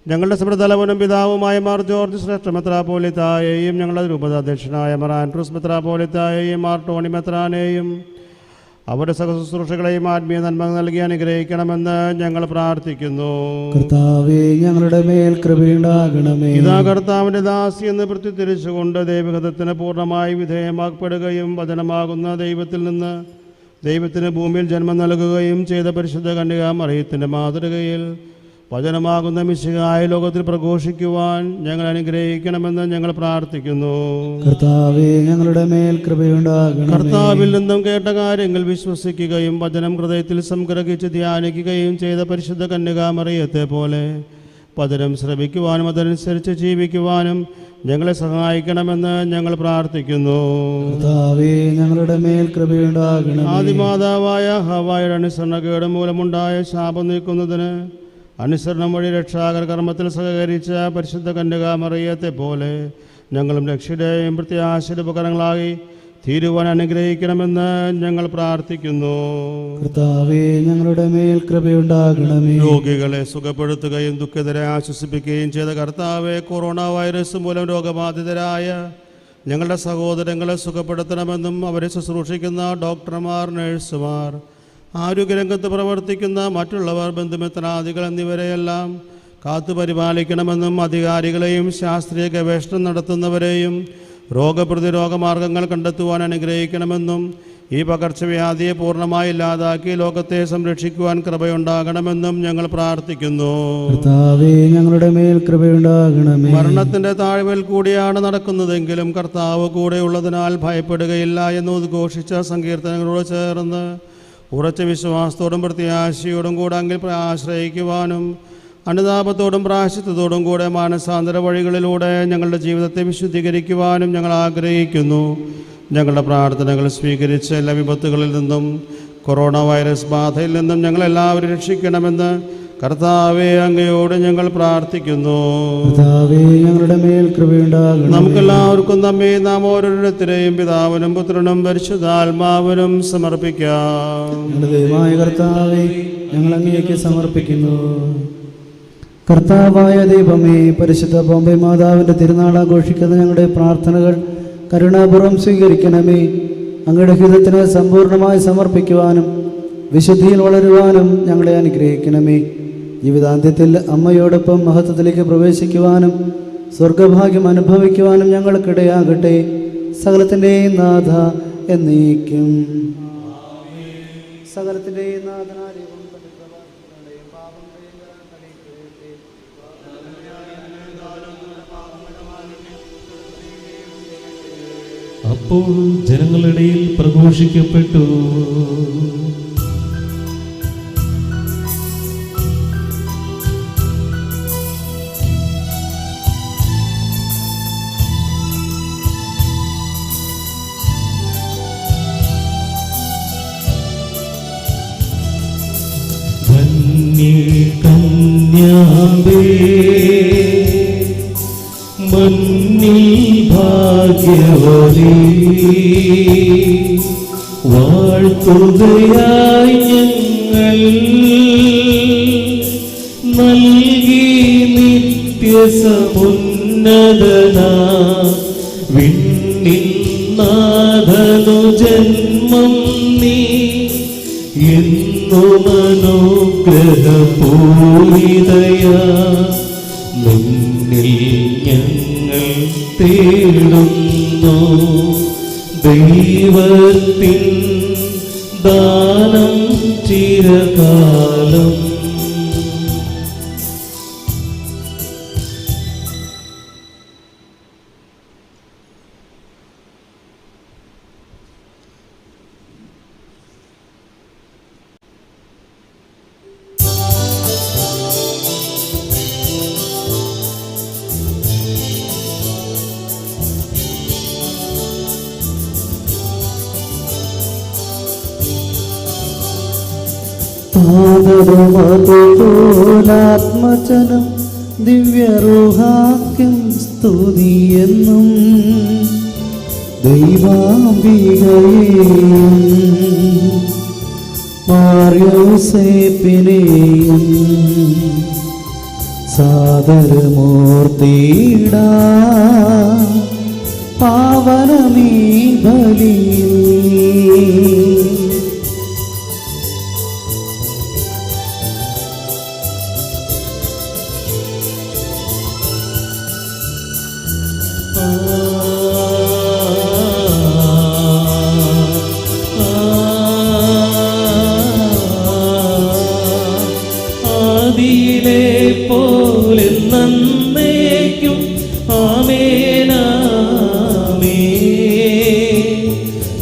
ഞങ്ങളുടെ സഭതലവനും പിതാവുമായ മാർ ജോർജ് ശ്രേഷ്ഠ മെത്രാപ്പോലിത്തായെയും ഞങ്ങളുടെ രൂപതാധ്യക്ഷനായ മാർ ആൻഡ്രൂസ് മെത്രാപ്പോലിത്തായെയും മാർ ടോണി മെത്രാനെയും അവരുടെ സഹശുശ്രൂഷകളെയും ആത്മീയ നന്മ നൽകി അനുഗ്രഹിക്കണമെന്ന് ഞങ്ങൾ പ്രാർത്ഥിക്കുന്നു. കർത്താവേ ഞങ്ങളുടെ മേൽ കൃപയുണ്ടാകണമേ. ഇതാ കർത്താവിന്റെ ദാസി എന്ന് പ്രത്യുദ്ധരിച്ചുകൊണ്ട് ദൈവഹിതത്തിന് പൂർണ്ണമായി വിധേയമാക്കപ്പെടുകയും വചനമാകുന്ന ദൈവത്തിൽ നിന്ന് ദൈവത്തിന് ഭൂമിയിൽ ജന്മം നൽകുകയും ചെയ്ത പരിശുദ്ധ കന്യകാ മറിയത്തിന്റെ മാതൃകയിൽ വചനമാകുന്ന മിശിഹായ ലോകത്തിൽ പ്രഘോഷിക്കുവാൻ ഞങ്ങൾ അനുഗ്രഹിക്കണമെന്ന് ഞങ്ങൾ പ്രാർത്ഥിക്കുന്നു. കർത്താവേ ഞങ്ങളുടെ മേൽ കൃപയുണ്ടാകണമേ. കർത്താവിൽ നിന്നും കേട്ട കാര്യങ്ങൾ വിശ്വസിക്കുകയും വചനം ഹൃദയത്തിൽ സംഗ്രഹിച്ച് ധ്യാനിക്കുകയും ചെയ്ത പരിശുദ്ധ കന്യകാ മറിയത്തെ പോലെ വചനം ശ്രവിക്കുവാനും അതനുസരിച്ച് ജീവിക്കുവാനും ഞങ്ങളെ സഹായിക്കണമെന്ന് ഞങ്ങൾ പ്രാർത്ഥിക്കുന്നു. കർത്താവേ ഞങ്ങളുടെ മേൽ കൃപയുണ്ടാകണമേ. ആദിമാതാവായ ഹവ്വായുടെ അനുസരണക്കേട് മൂലമുണ്ടായ ശാപം നീക്കുന്നതിന് അനുസരണം വഴി രക്ഷാകര കർമ്മത്തിൽ സഹകരിച്ച പരിശുദ്ധ കന്യകാ മറിയത്തെ പോലെ ഞങ്ങളും രക്ഷയുടെയും പ്രത്യാശയുടെ ഉപകരണങ്ങളായി തീരുവാൻ അനുഗ്രഹിക്കണമെന്ന് ഞങ്ങൾ പ്രാർത്ഥിക്കുന്നു. കർത്താവേ ഞങ്ങളുടെ മേൽ കൃപയുണ്ടാകണമേ. രോഗികളെ സുഖപ്പെടുത്തുകയും ദുഃഖിതരെ ആശ്വസിപ്പിക്കുകയും ചെയ്ത കർത്താവെ, കൊറോണ വൈറസ് മൂലം രോഗബാധിതരായ ഞങ്ങളുടെ സഹോദരങ്ങളെ സുഖപ്പെടുത്തണമെന്നും അവരെ ശുശ്രൂഷിക്കുന്ന ഡോക്ടർമാർ, നഴ്സുമാർ, ആരോഗ്യരംഗത്ത് പ്രവർത്തിക്കുന്ന മറ്റുള്ളവർ, ബന്ധുമിത്രാദികൾ എന്നിവരെയെല്ലാം കാത്തുപരിപാലിക്കണമെന്നും അധികാരികളെയും ശാസ്ത്രീയ ഗവേഷണം നടത്തുന്നവരെയും രോഗപ്രതിരോധ മാർഗങ്ങൾ കണ്ടെത്തുവാൻ അനുഗ്രഹിക്കണമെന്നും ഈ പകർച്ചവ്യാധിയെ പൂർണ്ണമായി ഇല്ലാതാക്കി ലോകത്തെ സംരക്ഷിക്കുവാൻ കൃപയുണ്ടാകണമെന്നും ഞങ്ങൾ പ്രാർത്ഥിക്കുന്നു. കർത്താവേ ഞങ്ങളുടെ മേൽ കൃപയുണ്ടാകണമേ. മരണത്തിന്റെ താഴ്വൽ കൂടിയാണ് നടക്കുന്നതെങ്കിലും കർത്താവ് കൂടെയുള്ളതിനാൽ ഭയപ്പെടുകയില്ല എന്ന് ഉദ്ഘോഷിച്ച സങ്കീർത്തനങ്ങളോട് ചേർന്ന് ഉറച്ച വിശ്വാസത്തോടും പ്രത്യാശയോടും കൂടെ അങ്ങിൽ ആശ്രയിക്കുവാനും അനുതാപത്തോടും പ്രായശ്ചിത്തത്തോടും കൂടെ മാനസാന്തര വഴികളിലൂടെ ഞങ്ങളുടെ ജീവിതത്തെ വിശുദ്ധീകരിക്കുവാനും ഞങ്ങൾ ആഗ്രഹിക്കുന്നു. ഞങ്ങളുടെ പ്രാർത്ഥനകൾ സ്വീകരിച്ച് എല്ലാ വിപത്തുകളിൽ നിന്നും കൊറോണ വൈറസ് ബാധയിൽ നിന്നും ഞങ്ങളെല്ലാവരും രക്ഷിക്കണമെന്ന് കർത്താവേ അങ്ങയോട് ഞങ്ങൾ പ്രാർത്ഥിക്കുന്നു. കർത്താവേ ഞങ്ങളുടെ മേൽ കൃപയുണ്ടാകണമേ. നമുക്കെല്ലാവർക്കും നമ്മെ നാം ഓരോരുത്തരെയും പിതാവിനും പുത്രനും പരിശുദ്ധാത്മാവിനും സമർപ്പിക്കാം. ഞങ്ങളുടെ ദൈവമായ കർത്താവേ ഞങ്ങൾ അങ്ങേക്ക് സമർപ്പിക്കുന്നു. കർത്താവായ ദൈവമേ, പരിശുദ്ധ പോംബെ മാതാവിൻ്റെ തിരുനാൾ ആഘോഷിക്കുന്ന ഞങ്ങളുടെ പ്രാർത്ഥനകൾ കരുണാപൂർവ്വം സ്വീകരിക്കണമേ. അങ്ങയുടെ ഹിതത്തിന് സമ്പൂർണ്ണമായി സമർപ്പിക്കുവാനും വിശുദ്ധിയിൽ വളരുവാനും ഞങ്ങളെ അനുഗ്രഹിക്കണമേ. ജീവിതാന്ത്യത്തിൽ അമ്മയോടൊപ്പം മഹത്വത്തിലേക്ക് പ്രവേശിക്കുവാനും സ്വർഗഭാഗ്യം അനുഭവിക്കുവാനും ഞങ്ങൾക്കിടയാകട്ടെ. സകലത്തിൻ്റെയും നാഥ എന്നേക്കും. സകലത്തിൻ്റെയും നാഥനായ അപ്പോൾ ജനങ്ങളിടയിൽ പ്രഘോഷിക്കപ്പെട്ടു, ധന്യേ കന്യാവേ മന്നിൽ ഭാഗ്യവതി, വാഴ്ത്തുകയായി ഞങ്ങൾ നിത്യസമുന്നതനാ വിണ്ണിൻ നാഥനു ജന്മം നീ എന്നും അനുഗ്രഹപൂരിതയാ നിന്നിൽ ഞങ്ങൾ തേടുന്നു ദൈവത്തിൻ ദാനം ചിരകാലം. ആദരവാത്മജനം ദിവ്യരൂഹാക്യം സ്തുതിയെന്നും ദൈവാംബികയെയും മാർയോസേപ്പിനെയും സാദരമൂർത്തിയിടാ പാവനമീ ബലിയിൽ. ആദിയിലെ പോലെ നന്നേക്കും ആമേനാമേ.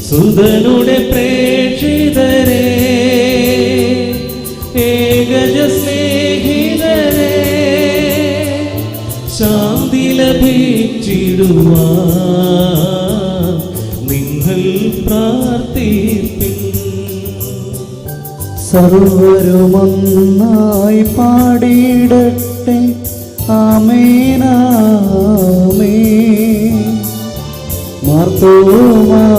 സുതനുടെ പ്രേക്ഷിതരെ ഏകജ സ്നേഹിതരെ ശാന്തി ലഭിച്ചിടുവാൻ നിങ്ങൾ പ്രാർത്ഥിപ്പിൻ. സർവരുമൊന്നായി പാടിയിടട്ടെ ആമേനാമേ. മാർത്തോമായെയും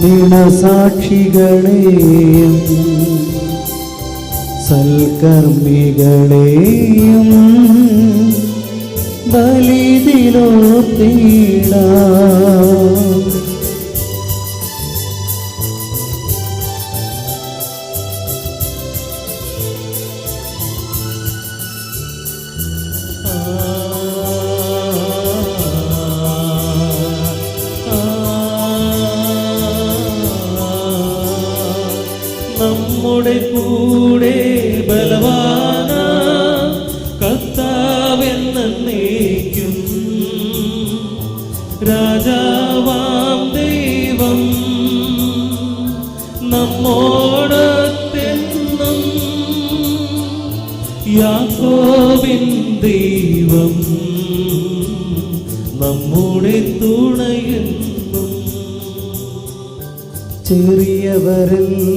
നിണസാക്ഷികളെയും സൽക്കർമ്മികളെയും ബലിതിലോർത്തിടാം. നമ്മുടെ കൂടെ ബലവാന കർത്താവെന്നേക്കും രാജാവാം ദൈവം നമ്മോടൊത്തെന്നും യാക്കോബിൻ ദൈവം നമ്മുടെ തുണയെന്നും. ചെറിയവരെല്ലാം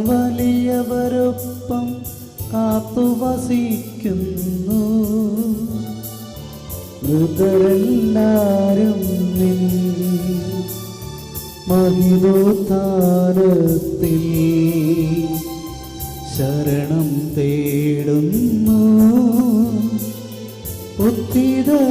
വലിയവരൊപ്പം കാത്തുവസിക്കുന്നു. മൃതരെല്ലാരും നിൻ മഹിമോത്ഥാനത്തിൽ ശരണം തേടുന്നു. ഉത്തിതരായിടുവാൻ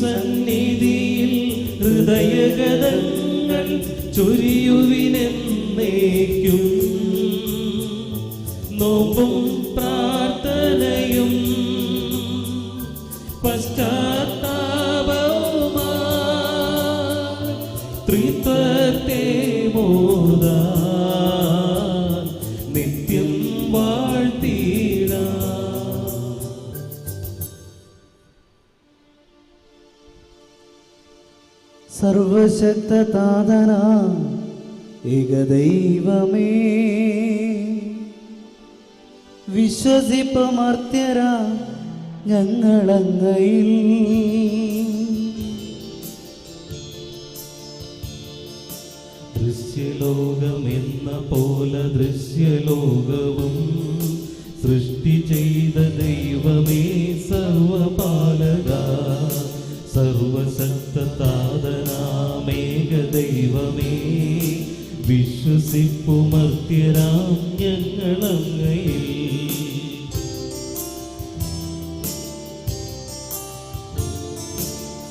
തിരുസന്നിധിയിൽ ഹൃദയഗതങ്ങൾ ചൊരിയുവിനെന്നേക്കും നോമ്പും പ്രാർത്ഥനയും പശ്ചാത്താപവുമായി ത്രിത്വത്തെ മോദാൻ നിത്യം വാഴ്ത്തിടാം. സർവശക്തനാഥനാ ഏകദൈവമേ, വിശ്വസിപ്പമർത്യരാ ഞങ്ങളങ്ങയിൽ ലോകമെന്ന പോലെ ദൃശ്യലോകവും സൃഷ്ടി ചെയ്ത ദൈവമേ സർവപാലക സർവശക്തതാതനാമേക ദൈവമേ വിശ്വസിപ്പുമർത്യരാം ഞങ്ങളങ്ങയിൽ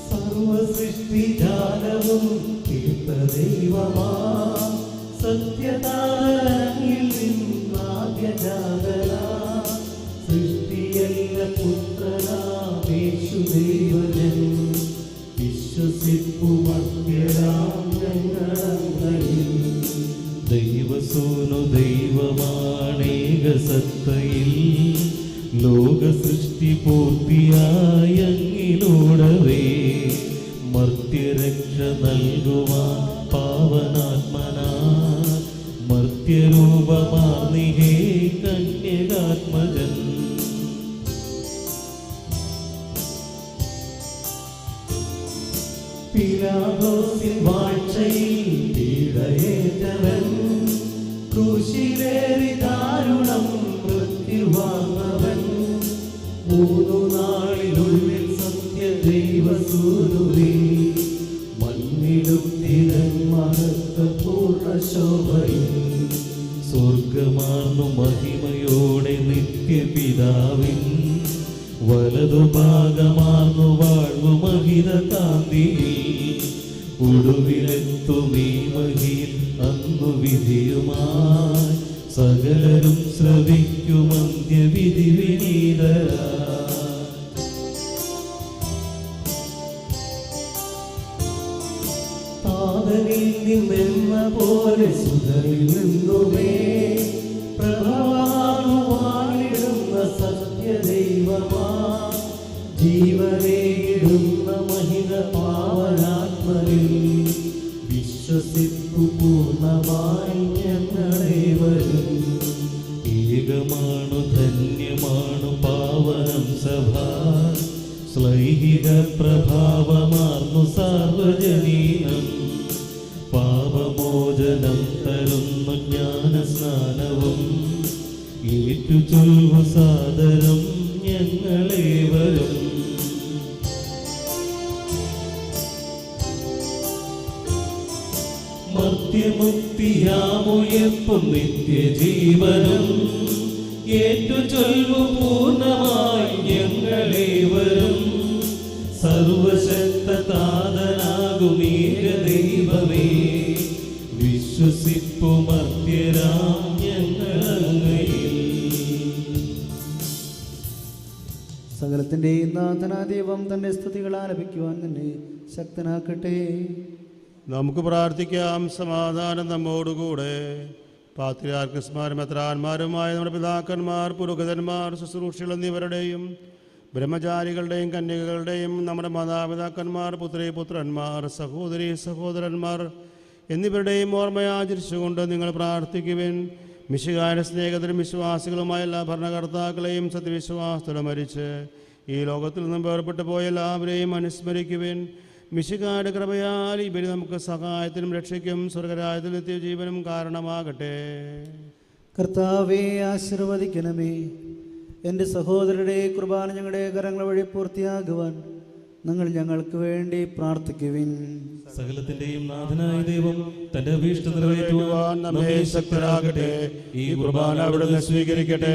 സർവസൃഷ്ടിജാലവും തീർത്ത ദൈവമാ സത്യതാതനിൽ നിന്നാദ്യജാതന സൃഷ്ടിയല്ല പുത്രനാമേശു ദൈവജൻ വിശ്വസിപ്പുമർത്യരാം ഞങ്ങളങ്ങയിൽ ദൈവസൂനു ദൈവമാണേക സത്തയിൽ ലോക സൃഷ്ടി പൂർത്തിയായ അങ്ങിലൂടവേ മർത്യരക്ഷ നൽകുവാൻ പാവനാത്മനാ മർത്യരൂപമാർന്നിഹേ കന്യകാത്മജൻ പിലാത്തോസിൻ വാഴ്ചയിൽ പീഡയേറ്റവൻ ക്രൂശിലേറി ദാരുണം മൃത്യുവാങ്ങവൻ 3 നാളിനുള്ളിൽ സത്യദൈവസൂനുവേ മണ്ണിലും മഹത്വപൂർണ്ണ ശോഭയിൽ സ്വർഗമാർന്നു മഹിമയോടെ നിത്യപിതാവിൻ വലതുഭാഗമാർന്നു വാഴ്വു മഹിത കാന്തിയിൽ ഒടുവിലെത്തുമീ മഹിയിൽ അന്നു വിധിയുമായി സകലരും ശ്രവിക്കും അന്ത്യവിധി വിനീതരാ താതനിൽ നിന്നെന്ന പോലെ സുതരിൽ നിന്നുമേ പ്രഭവാനുവാനിടുന്ന സത്യദൈവമാ ജീവനേടുന്ന മഹിത പാവനാത്മനിൽ വിശ്വസിപ്പു പൂർണ്ണമായി ഞങ്ങളേവരും ഏകമാണു ധന്യമാണു പാവനം സഭ ശ്ലൈഹിക പ്രഭാവമാർന്നു സാർവജനീനം പാപമോചനം തരുന്ന ജ്ഞാനസ്നാനവും ഏറ്റു ചൊൽവു സാദരം ഞങ്ങളേവരും മർത്യമുക്തിയാമുയർപ്പും നിത്യജീവനും ഏറ്റു ചൊൽവു പൂർണ്ണമായി ഞങ്ങളേവരും സർവശക്തതാതനാകുമേക ദൈവമേ വിശ്വസിപ്പുമർത്യരാം ഞങ്ങളങ്ങയിൽ സകലത്തിൻ്റെയും നാഥനാ ദൈവം തൻ്റെ സ്തുതികൾ ആലപിക്കുവാൻ തന്നെ ശക്തനാക്കട്ടെ. നമുക്ക് പ്രാർത്ഥിക്കാം. സമാധാനം നമ്മോടുകൂടെ. പാത്രിയാർക്കന്മാരും മെത്രാന്മാരുമായ നമ്മുടെ പിതാക്കന്മാർ, പുരോഹിതന്മാർ, ശുശ്രൂഷികൾ എന്നിവരുടെയും ബ്രഹ്മചാരികളുടെയും കന്യകകളുടെയും നമ്മുടെ മാതാപിതാക്കന്മാർ, പുത്രന്മാർ, സഹോദരി സഹോദരന്മാർ എന്നിവരുടെയും ഓർമ്മയാചരിച്ചുകൊണ്ട് നിങ്ങൾ പ്രാർത്ഥിക്കുവിൻ. മിശിഹായുടെ സ്നേഹത്തിലും വിശ്വാസികളുമായ എല്ലാ ഭരണകർത്താക്കളെയും സത്യവിശ്വാസത്തോടെ മരിച്ച് ഈ ലോകത്തിൽ നിന്നും വേർപെട്ടു പോയ എല്ലാവരെയും അനുസ്മരിക്കുവിൻ. മിശിഹായുടെ കൃപയാൽ ഈ ബലി നമുക്ക് സഹായത്തിനും രക്ഷയ്ക്കും സ്വർഗരാജ്യത്തിൽ നിത്യജീവനും കാരണമാകട്ടെ. കർത്താവേ ആശീർവദിക്കണമേ. എൻ്റെ സഹോദരരുടെ കുർബാന ഞങ്ങളുടെ കരങ്ങൾ വഴി പൂർത്തിയാകുവാൻ ഞങ്ങൾക്ക് വേണ്ടി പ്രാർത്ഥിക്കുവിൻ. സകലത്തിന്റെയും നാഥനായ ദൈവം തന്റെ അഭീഷ്ട നിറവേറ്റുവാൻ നമ്മെ ശക്തരാകട്ടെ. ഈ കുർബാന അവിടുന്ന് സ്വീകരിക്കട്ടെ.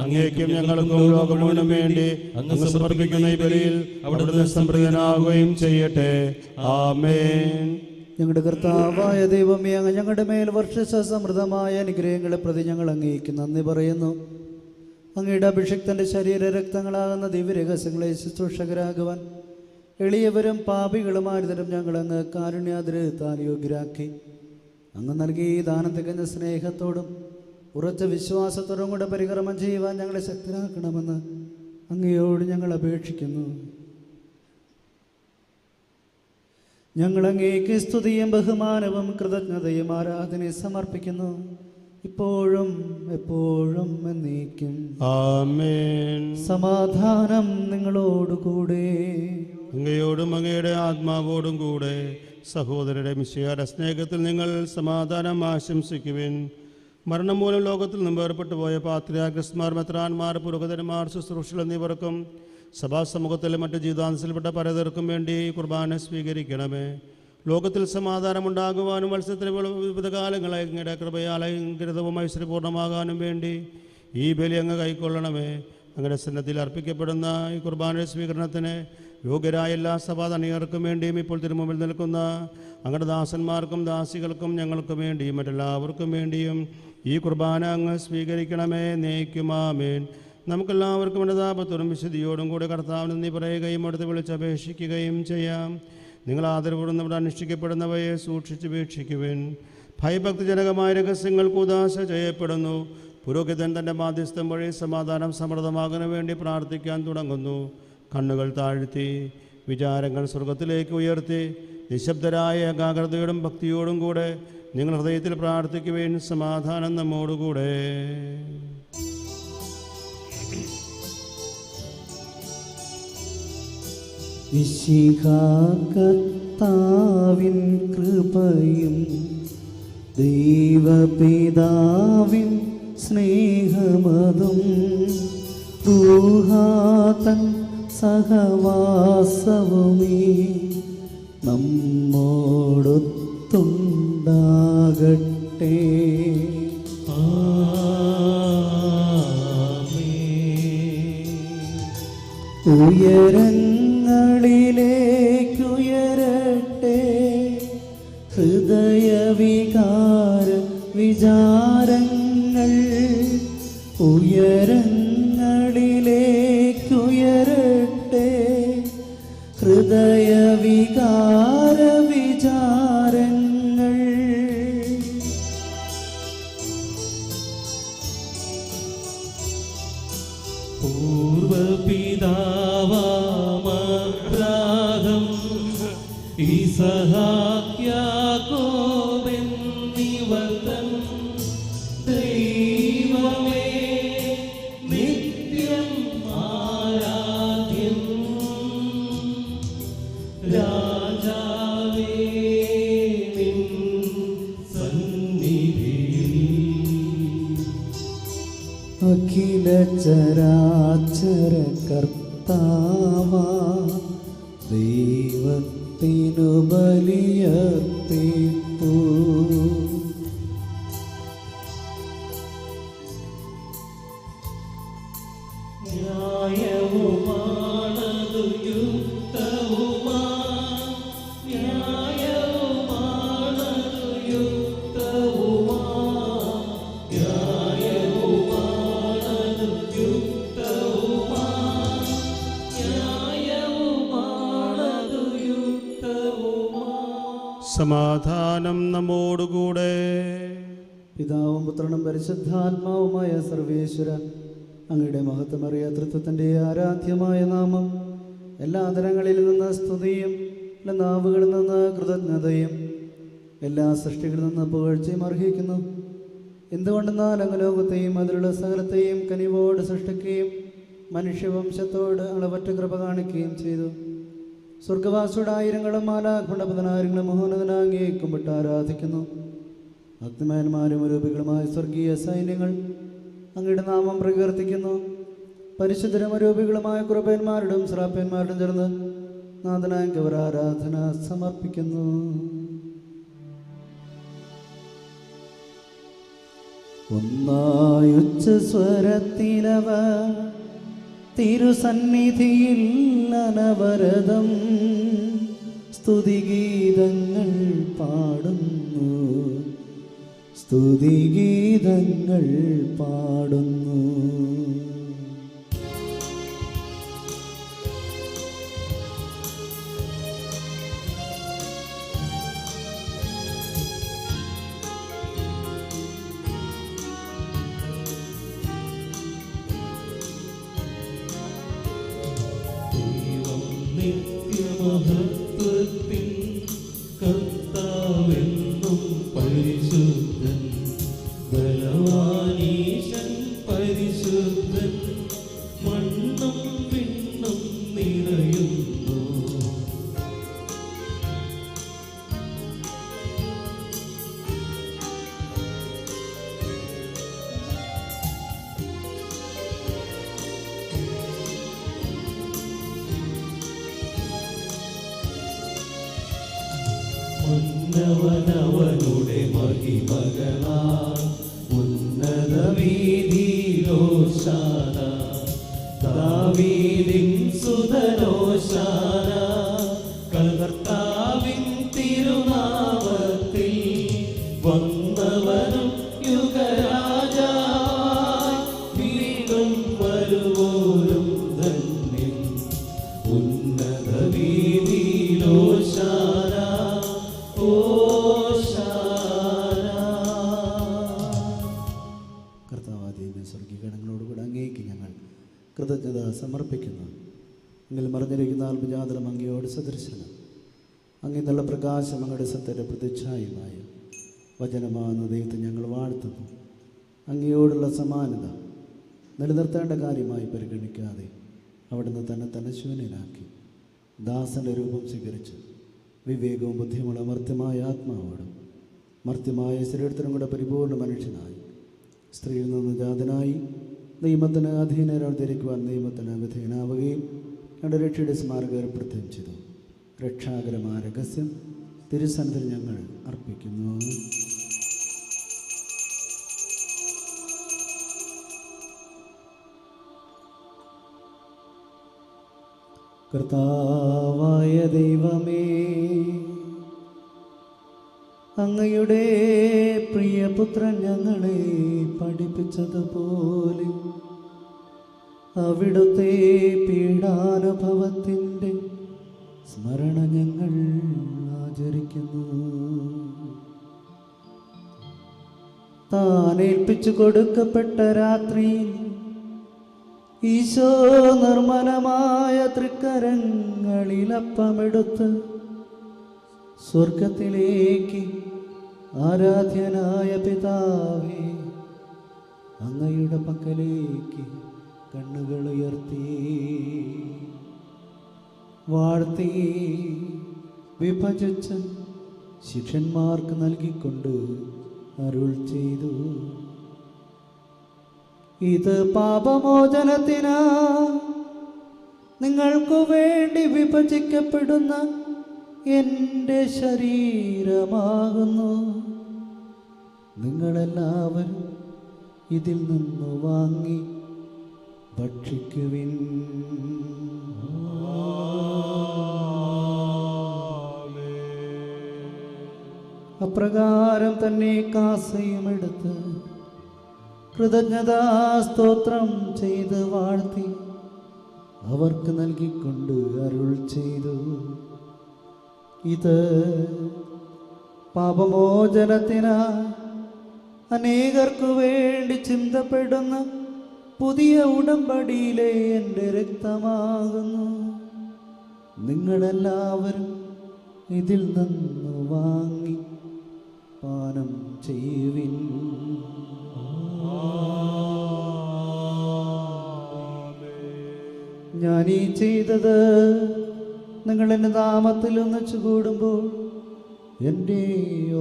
അങ്ങേക്കും ഞങ്ങൾക്കും ലോകം മുഴുവനും വേണ്ടി അങ്ങ് സമർപ്പിക്കുന്ന ഈ ബലിയിൽ അവിടുന്ന് സംപ്രീതനാകുകയും ചെയ്യട്ടെ. ആമേൻ. ഞങ്ങളുടെ കർത്താവായ ദൈവമേ, അങ്ങ് ഞങ്ങളുടെ മേൽ വർഷിച്ച സമൃദ്ധമായ അനുഗ്രഹങ്ങളെ പ്രതി ഞങ്ങൾ അങ്ങേക്ക് നന്ദി പറയുന്നു. അങ്ങയുടെ അഭിഷിക്തന്റെ ശരീര രക്തങ്ങളാകുന്ന ദിവ്യരഹസ്യങ്ങളെ ശുശ്രൂഷകരാകുവാൻ എളിയവരും പാപികളുമായതരം ഞങ്ങൾ അങ്ങ് കാരുണ്യാതിരത്താൽ യോഗ്യരാക്കി. അങ്ങ് നൽകി ദാനം തികഞ്ഞ സ്നേഹത്തോടും ഉറച്ച വിശ്വാസത്തോടും കൂടെ പരിക്രമം ചെയ്യുവാൻ ഞങ്ങളെ ശക്തരാക്കണമെന്ന് അങ്ങയോട് ഞങ്ങൾ അപേക്ഷിക്കുന്നു. ഞങ്ങൾ അങ്ങേക്ക് സ്തുതിയും ബഹുമാനവും കൃതജ്ഞതയും ആരാധനയും സമർപ്പിക്കുന്നു, ഇപ്പോഴും എപ്പോഴും എന്നേക്കും. ആമേൻ. സമാധാനം നിങ്ങളോടുകൂടെ. അങ്ങയോടും അങ്ങയുടെ ആത്മാവോടും കൂടെ. സഹോദരരെ മിശിഹായുടെ സ്നേഹത്തിൽ നിങ്ങൾ സമാധാനം ആശംസിക്കുവിൻ. മരണം മൂലം ലോകത്തിൽ നിന്നും വേർപെട്ടു പോയ പാത്രിയാർക്കന്മാർ, മെത്രാന്മാർ, പുരോഹിതന്മാർ, ശുശ്രൂഷകൾ എന്നിവർക്കും സഭാസമൂഹത്തിലെ മറ്റ് ജീവിതാംശത്തിൽപ്പെട്ട പലതർക്കും വേണ്ടി കുർബാന സ്വീകരിക്കണമേ. ലോകത്തിൽ സമാധാനമുണ്ടാകുവാനും മത്സരത്തിലെ വിവിധ കാലങ്ങളെ അങ്ങയുടെ കൃപയാൽ അലങ്കൃതവും ഐശ്വര്യപൂർണ്ണമാകാനും വേണ്ടി ഈ ബലി അങ്ങ് കൈക്കൊള്ളണമേ. അങ്ങയുടെ സന്നദ്ധിയിൽ അർപ്പിക്കപ്പെടുന്ന ഈ കുർബാന സ്വീകരണത്തിന് യോഗ്യരായ എല്ലാ സഭാതണികർക്കും വേണ്ടിയും ഇപ്പോൾ തിരുമുമ്പിൽ നിൽക്കുന്ന അങ്ങയുടെ ദാസന്മാർക്കും ദാസികൾക്കും ഞങ്ങൾക്കും വേണ്ടിയും മറ്റെല്ലാവർക്കും വേണ്ടിയും ഈ കുർബാന അങ്ങ് സ്വീകരിക്കണമേ. നയിക്കുമാമേൻ. നമുക്കെല്ലാവർക്കും അനുതാപത്തോടും വിശുദ്ധിയോടും കൂടെ കർത്താവിന് നന്ദി പറയുകയും അടുത്ത് വിളിച്ചപേക്ഷിക്കുകയും ചെയ്യാം. നിങ്ങൾ ആദരപൂർവ്വം നമ്മുടെ അനുഷ്ഠിക്കപ്പെടുന്നവയെ സൂക്ഷിച്ച് വീക്ഷിക്കുവിൻ. ഭയഭക്തിജനകമായ രഹസ്യങ്ങൾ കൂദാശ ചെയ്യപ്പെടുന്നു. പുരോഹിതൻ തൻ്റെ മാധ്യസ്ഥം വഴി സമാധാനം സമൃദ്ധമാകാൻ വേണ്ടി പ്രാർത്ഥിക്കാൻ തുടങ്ങുന്നു. കണ്ണുകൾ താഴ്ത്തി വിചാരങ്ങൾ സ്വർഗത്തിലേക്ക് ഉയർത്തി നിശബ്ദരായ ഏകാഗ്രതയോടും ഭക്തിയോടും കൂടെ നിങ്ങൾ ഹൃദയത്തിൽ പ്രാർത്ഥിക്കുവാൻ സമാധാനം നമ്മോടുകൂടെ. കർത്താവിൻ കൃപയും ദൈവപിതാവിൻ സ്നേഹമതും റൂഹാതൻ സഹവാസവുമേ നമ്മോടൊത്തുണ്ടാകട്ടെ. ഉയരങ്ങളിലേക്കുയരട്ടെ ഹൃദയവികാര വിചാരങ്ങൾ. ഉയരങ്ങളിലേക്കുയരട്ടെ ഹൃദയവികാര വിചാരങ്ങൾ. പൂർവപിതാവാമബ്രാഹം ഈസഹാക്ക് യാക്കോബ് എന്നിവർ തൻ ദൈവമേ നിത്യം ആരാധ്യം. രാജാവേ നിൻ സന്നിധിയിൽ അഖില ചരാചര കർത്താവാ ദൈവത്തിനു ബലിയർപ്പിപ്പൂ. ന്യായവുമാണതു യുക്തവുമാ, ന്യായവുമാണതു യുക്തവുമാ, ന്യായവുമാണതു യുക്തവുമാ, ന്യായവുമാണതു യുക്തവുമാ. സമാധാനം നമ്മോടുകൂടെ. പിതാവും പുത്രനും പരിശുദ്ധാത്മാവുമായ സർവേശ്വര, അങ്ങയുടെ മഹത്വമറിയ തൃത്വത്തിൻ്റെ ആരാധ്യമായ നാമം എല്ലാ ആദരങ്ങളിൽ നിന്ന് സ്തുതിയും എല്ലാ നാവുകളിൽ നിന്ന് കൃതജ്ഞതയും എല്ലാ സൃഷ്ടികളിൽ നിന്ന് പുകഴ്ചയും അർഹിക്കുന്നു. എന്തുകൊണ്ടെന്നാൽ അങ്ങ് ലോകത്തെയും അതിലുള്ള സകലത്തെയും കനിവോട് സൃഷ്ടിക്കുകയും മനുഷ്യവംശത്തോട് അളവറ്റ കൃപ കാണിക്കുകയും ചെയ്തു. സ്വർഗവാസിയുടെ ആയിരങ്ങളും മാലാഖുണ്ടപതിനായിരങ്ങളും മഹോന്നതനാങ്ങയെ കുമ്പിട്ട് ആരാധിക്കുന്നു. ഭക്തിമാന്മാരും അരൂപികളുമായ സ്വർഗീയ സൈന്യങ്ങൾ അങ്ങയുടെ നാമം പ്രകീർത്തിക്കുന്നു. പരിശുദ്ധരും അരൂപികളുമായ കുറുബന്മാരുടെയും ശ്രാപ്യന്മാരുടെയും ചേർന്ന് നാഥനായ അവർ ആരാധന സമർപ്പിക്കുന്നു. ഒന്നായുച്ച സ്വരത്തിലവ തിരുസന്നിധിയിൽ അനവരതം സ്തുതിഗീതങ്ങൾ പാടുന്നു, സ്തുതിഗീതങ്ങൾ പാടുന്നു. നിത്യമഹത്വത്തിൻ കർത്താവെന്നും പരിശുദ്ധൻ, ബലവാനീശൻ പരിശുദ്ധൻ, മണ്ണും വിണ്ണും നിറയുന്നു. മന്നവനവനുടെ മഹിമകളാൽ ഉന്നത വീതിയിലോശാന ദാവീദിൻ സുതനോശാന കർത്താവിൻ തിരുനാമത്തിൽ വന്നവനും യുഗരാജായി വീണ്ടും വരുവോരും ധന്യൻ ഉന്നത വീതിയിലോശാന ഓശാന. കർത്താവാദീന സ്വർഗീകരണങ്ങളോടുകൂടെ അങ്ങേക്ക് ഞങ്ങൾ കൃതജ്ഞത സമർപ്പിക്കുന്നു. എങ്കിൽ മറിഞ്ഞിരിക്കുന്ന ആത്മജാതരം അങ്ങയോട് സദൃശനം. അങ്ങേന്നുള്ള പ്രകാശം അങ്ങയുടെ സത്യയുടെ പ്രതിച്ഛായമായ വചനമാകുന്ന ദൈവത്തെ ഞങ്ങൾ വാഴ്ത്തുന്നു. അങ്ങയോടുള്ള സമാനത നിലനിർത്തേണ്ട കാര്യമായി പരിഗണിക്കാതെ അവിടുന്ന് തന്നെ ശൂന്യനാക്കി ദാസൻ്റെ രൂപം സ്വീകരിച്ച് വിവേകവും ബുദ്ധിയുമുള്ള മർത്യമായ ആത്മാവോടും മർത്യമായ ശരീരത്തിനും കൂടെ പരിപൂർണ്ണ മനുഷ്യനായി സ്ത്രീയിൽ നിന്ന് ജാതനായി നിയമത്തിന് അധീനരാൾ ധരിക്കുവാൻ നിയമത്തിന് വിധേയനാവുകയും ഞങ്ങളുടെ രക്ഷയുടെ സ്മാരകം ഏർപ്പെടുത്തുകയും ചെയ്തു. രക്ഷാകരമായ രഹസ്യം തിരുസന്നിധിയിൽ ഞങ്ങൾ അർപ്പിക്കുന്നു. കർത്താവായ ദൈവമേ, അങ്ങയുടെ പ്രിയപുത്രൻ ഞങ്ങളെ പഠിപ്പിച്ചതുപോലെ അവിടുത്തെ പീഡാനുഭവത്തിൻ്റെ സ്മരണ ഞങ്ങൾ ആചരിക്കുന്നു. താൻ ഏൽപ്പിച്ചു കൊടുക്കപ്പെട്ട രാത്രിയിൽ ഈശോ നിർമ്മലമായ തൃക്കരങ്ങളിൽ അപ്പമെടുത്ത് സ്വർഗത്തിലേക്ക് ആരാധ്യനായ പിതാവേ, അങ്ങയുടെ പക്കലേക്ക് കണ്ണുകൾ ഉയർത്തി വാഴ്ത്തി വിഭജിച്ച് ശിഷ്യന്മാർക്ക് നൽകിക്കൊണ്ട് അരുൾ ചെയ്തു: ഇത് പാപമോചനത്തിനാ നിങ്ങൾക്കു വേണ്ടി വിഭജിക്കപ്പെടുന്ന എൻ്റെ ശരീരമാകുന്നു. നിങ്ങളെല്ലാവരും ഇതിൽ നിന്ന് വാങ്ങി ഭക്ഷിക്കുവിൻ. അപ്രകാരം തന്നെ കാസയുമെടുത്ത് കൃതജ്ഞതാസ്തോത്രം ചെയ്ത് വാഴ്ത്തി അവർക്ക് നൽകിക്കൊണ്ട് അരുൾ ചെയ്തു: ഇത് പാപമോചനത്തിനായി അനേകർക്കു വേണ്ടി ചിന്തപ്പെടുന്ന പുതിയ ഉടമ്പടിയിലെ എൻ്റെ രക്തമാകുന്നു. നിങ്ങളെല്ലാവരും ഇതിൽ നിന്ന് വാങ്ങി പാനം ചെയ്യുവിൻ. ഞാനീ ചെയ്തത് നിങ്ങൾ എൻ്റെ നാമത്തിൽ ഒന്നിച്ചു കൂടുമ്പോൾ എൻ്റെ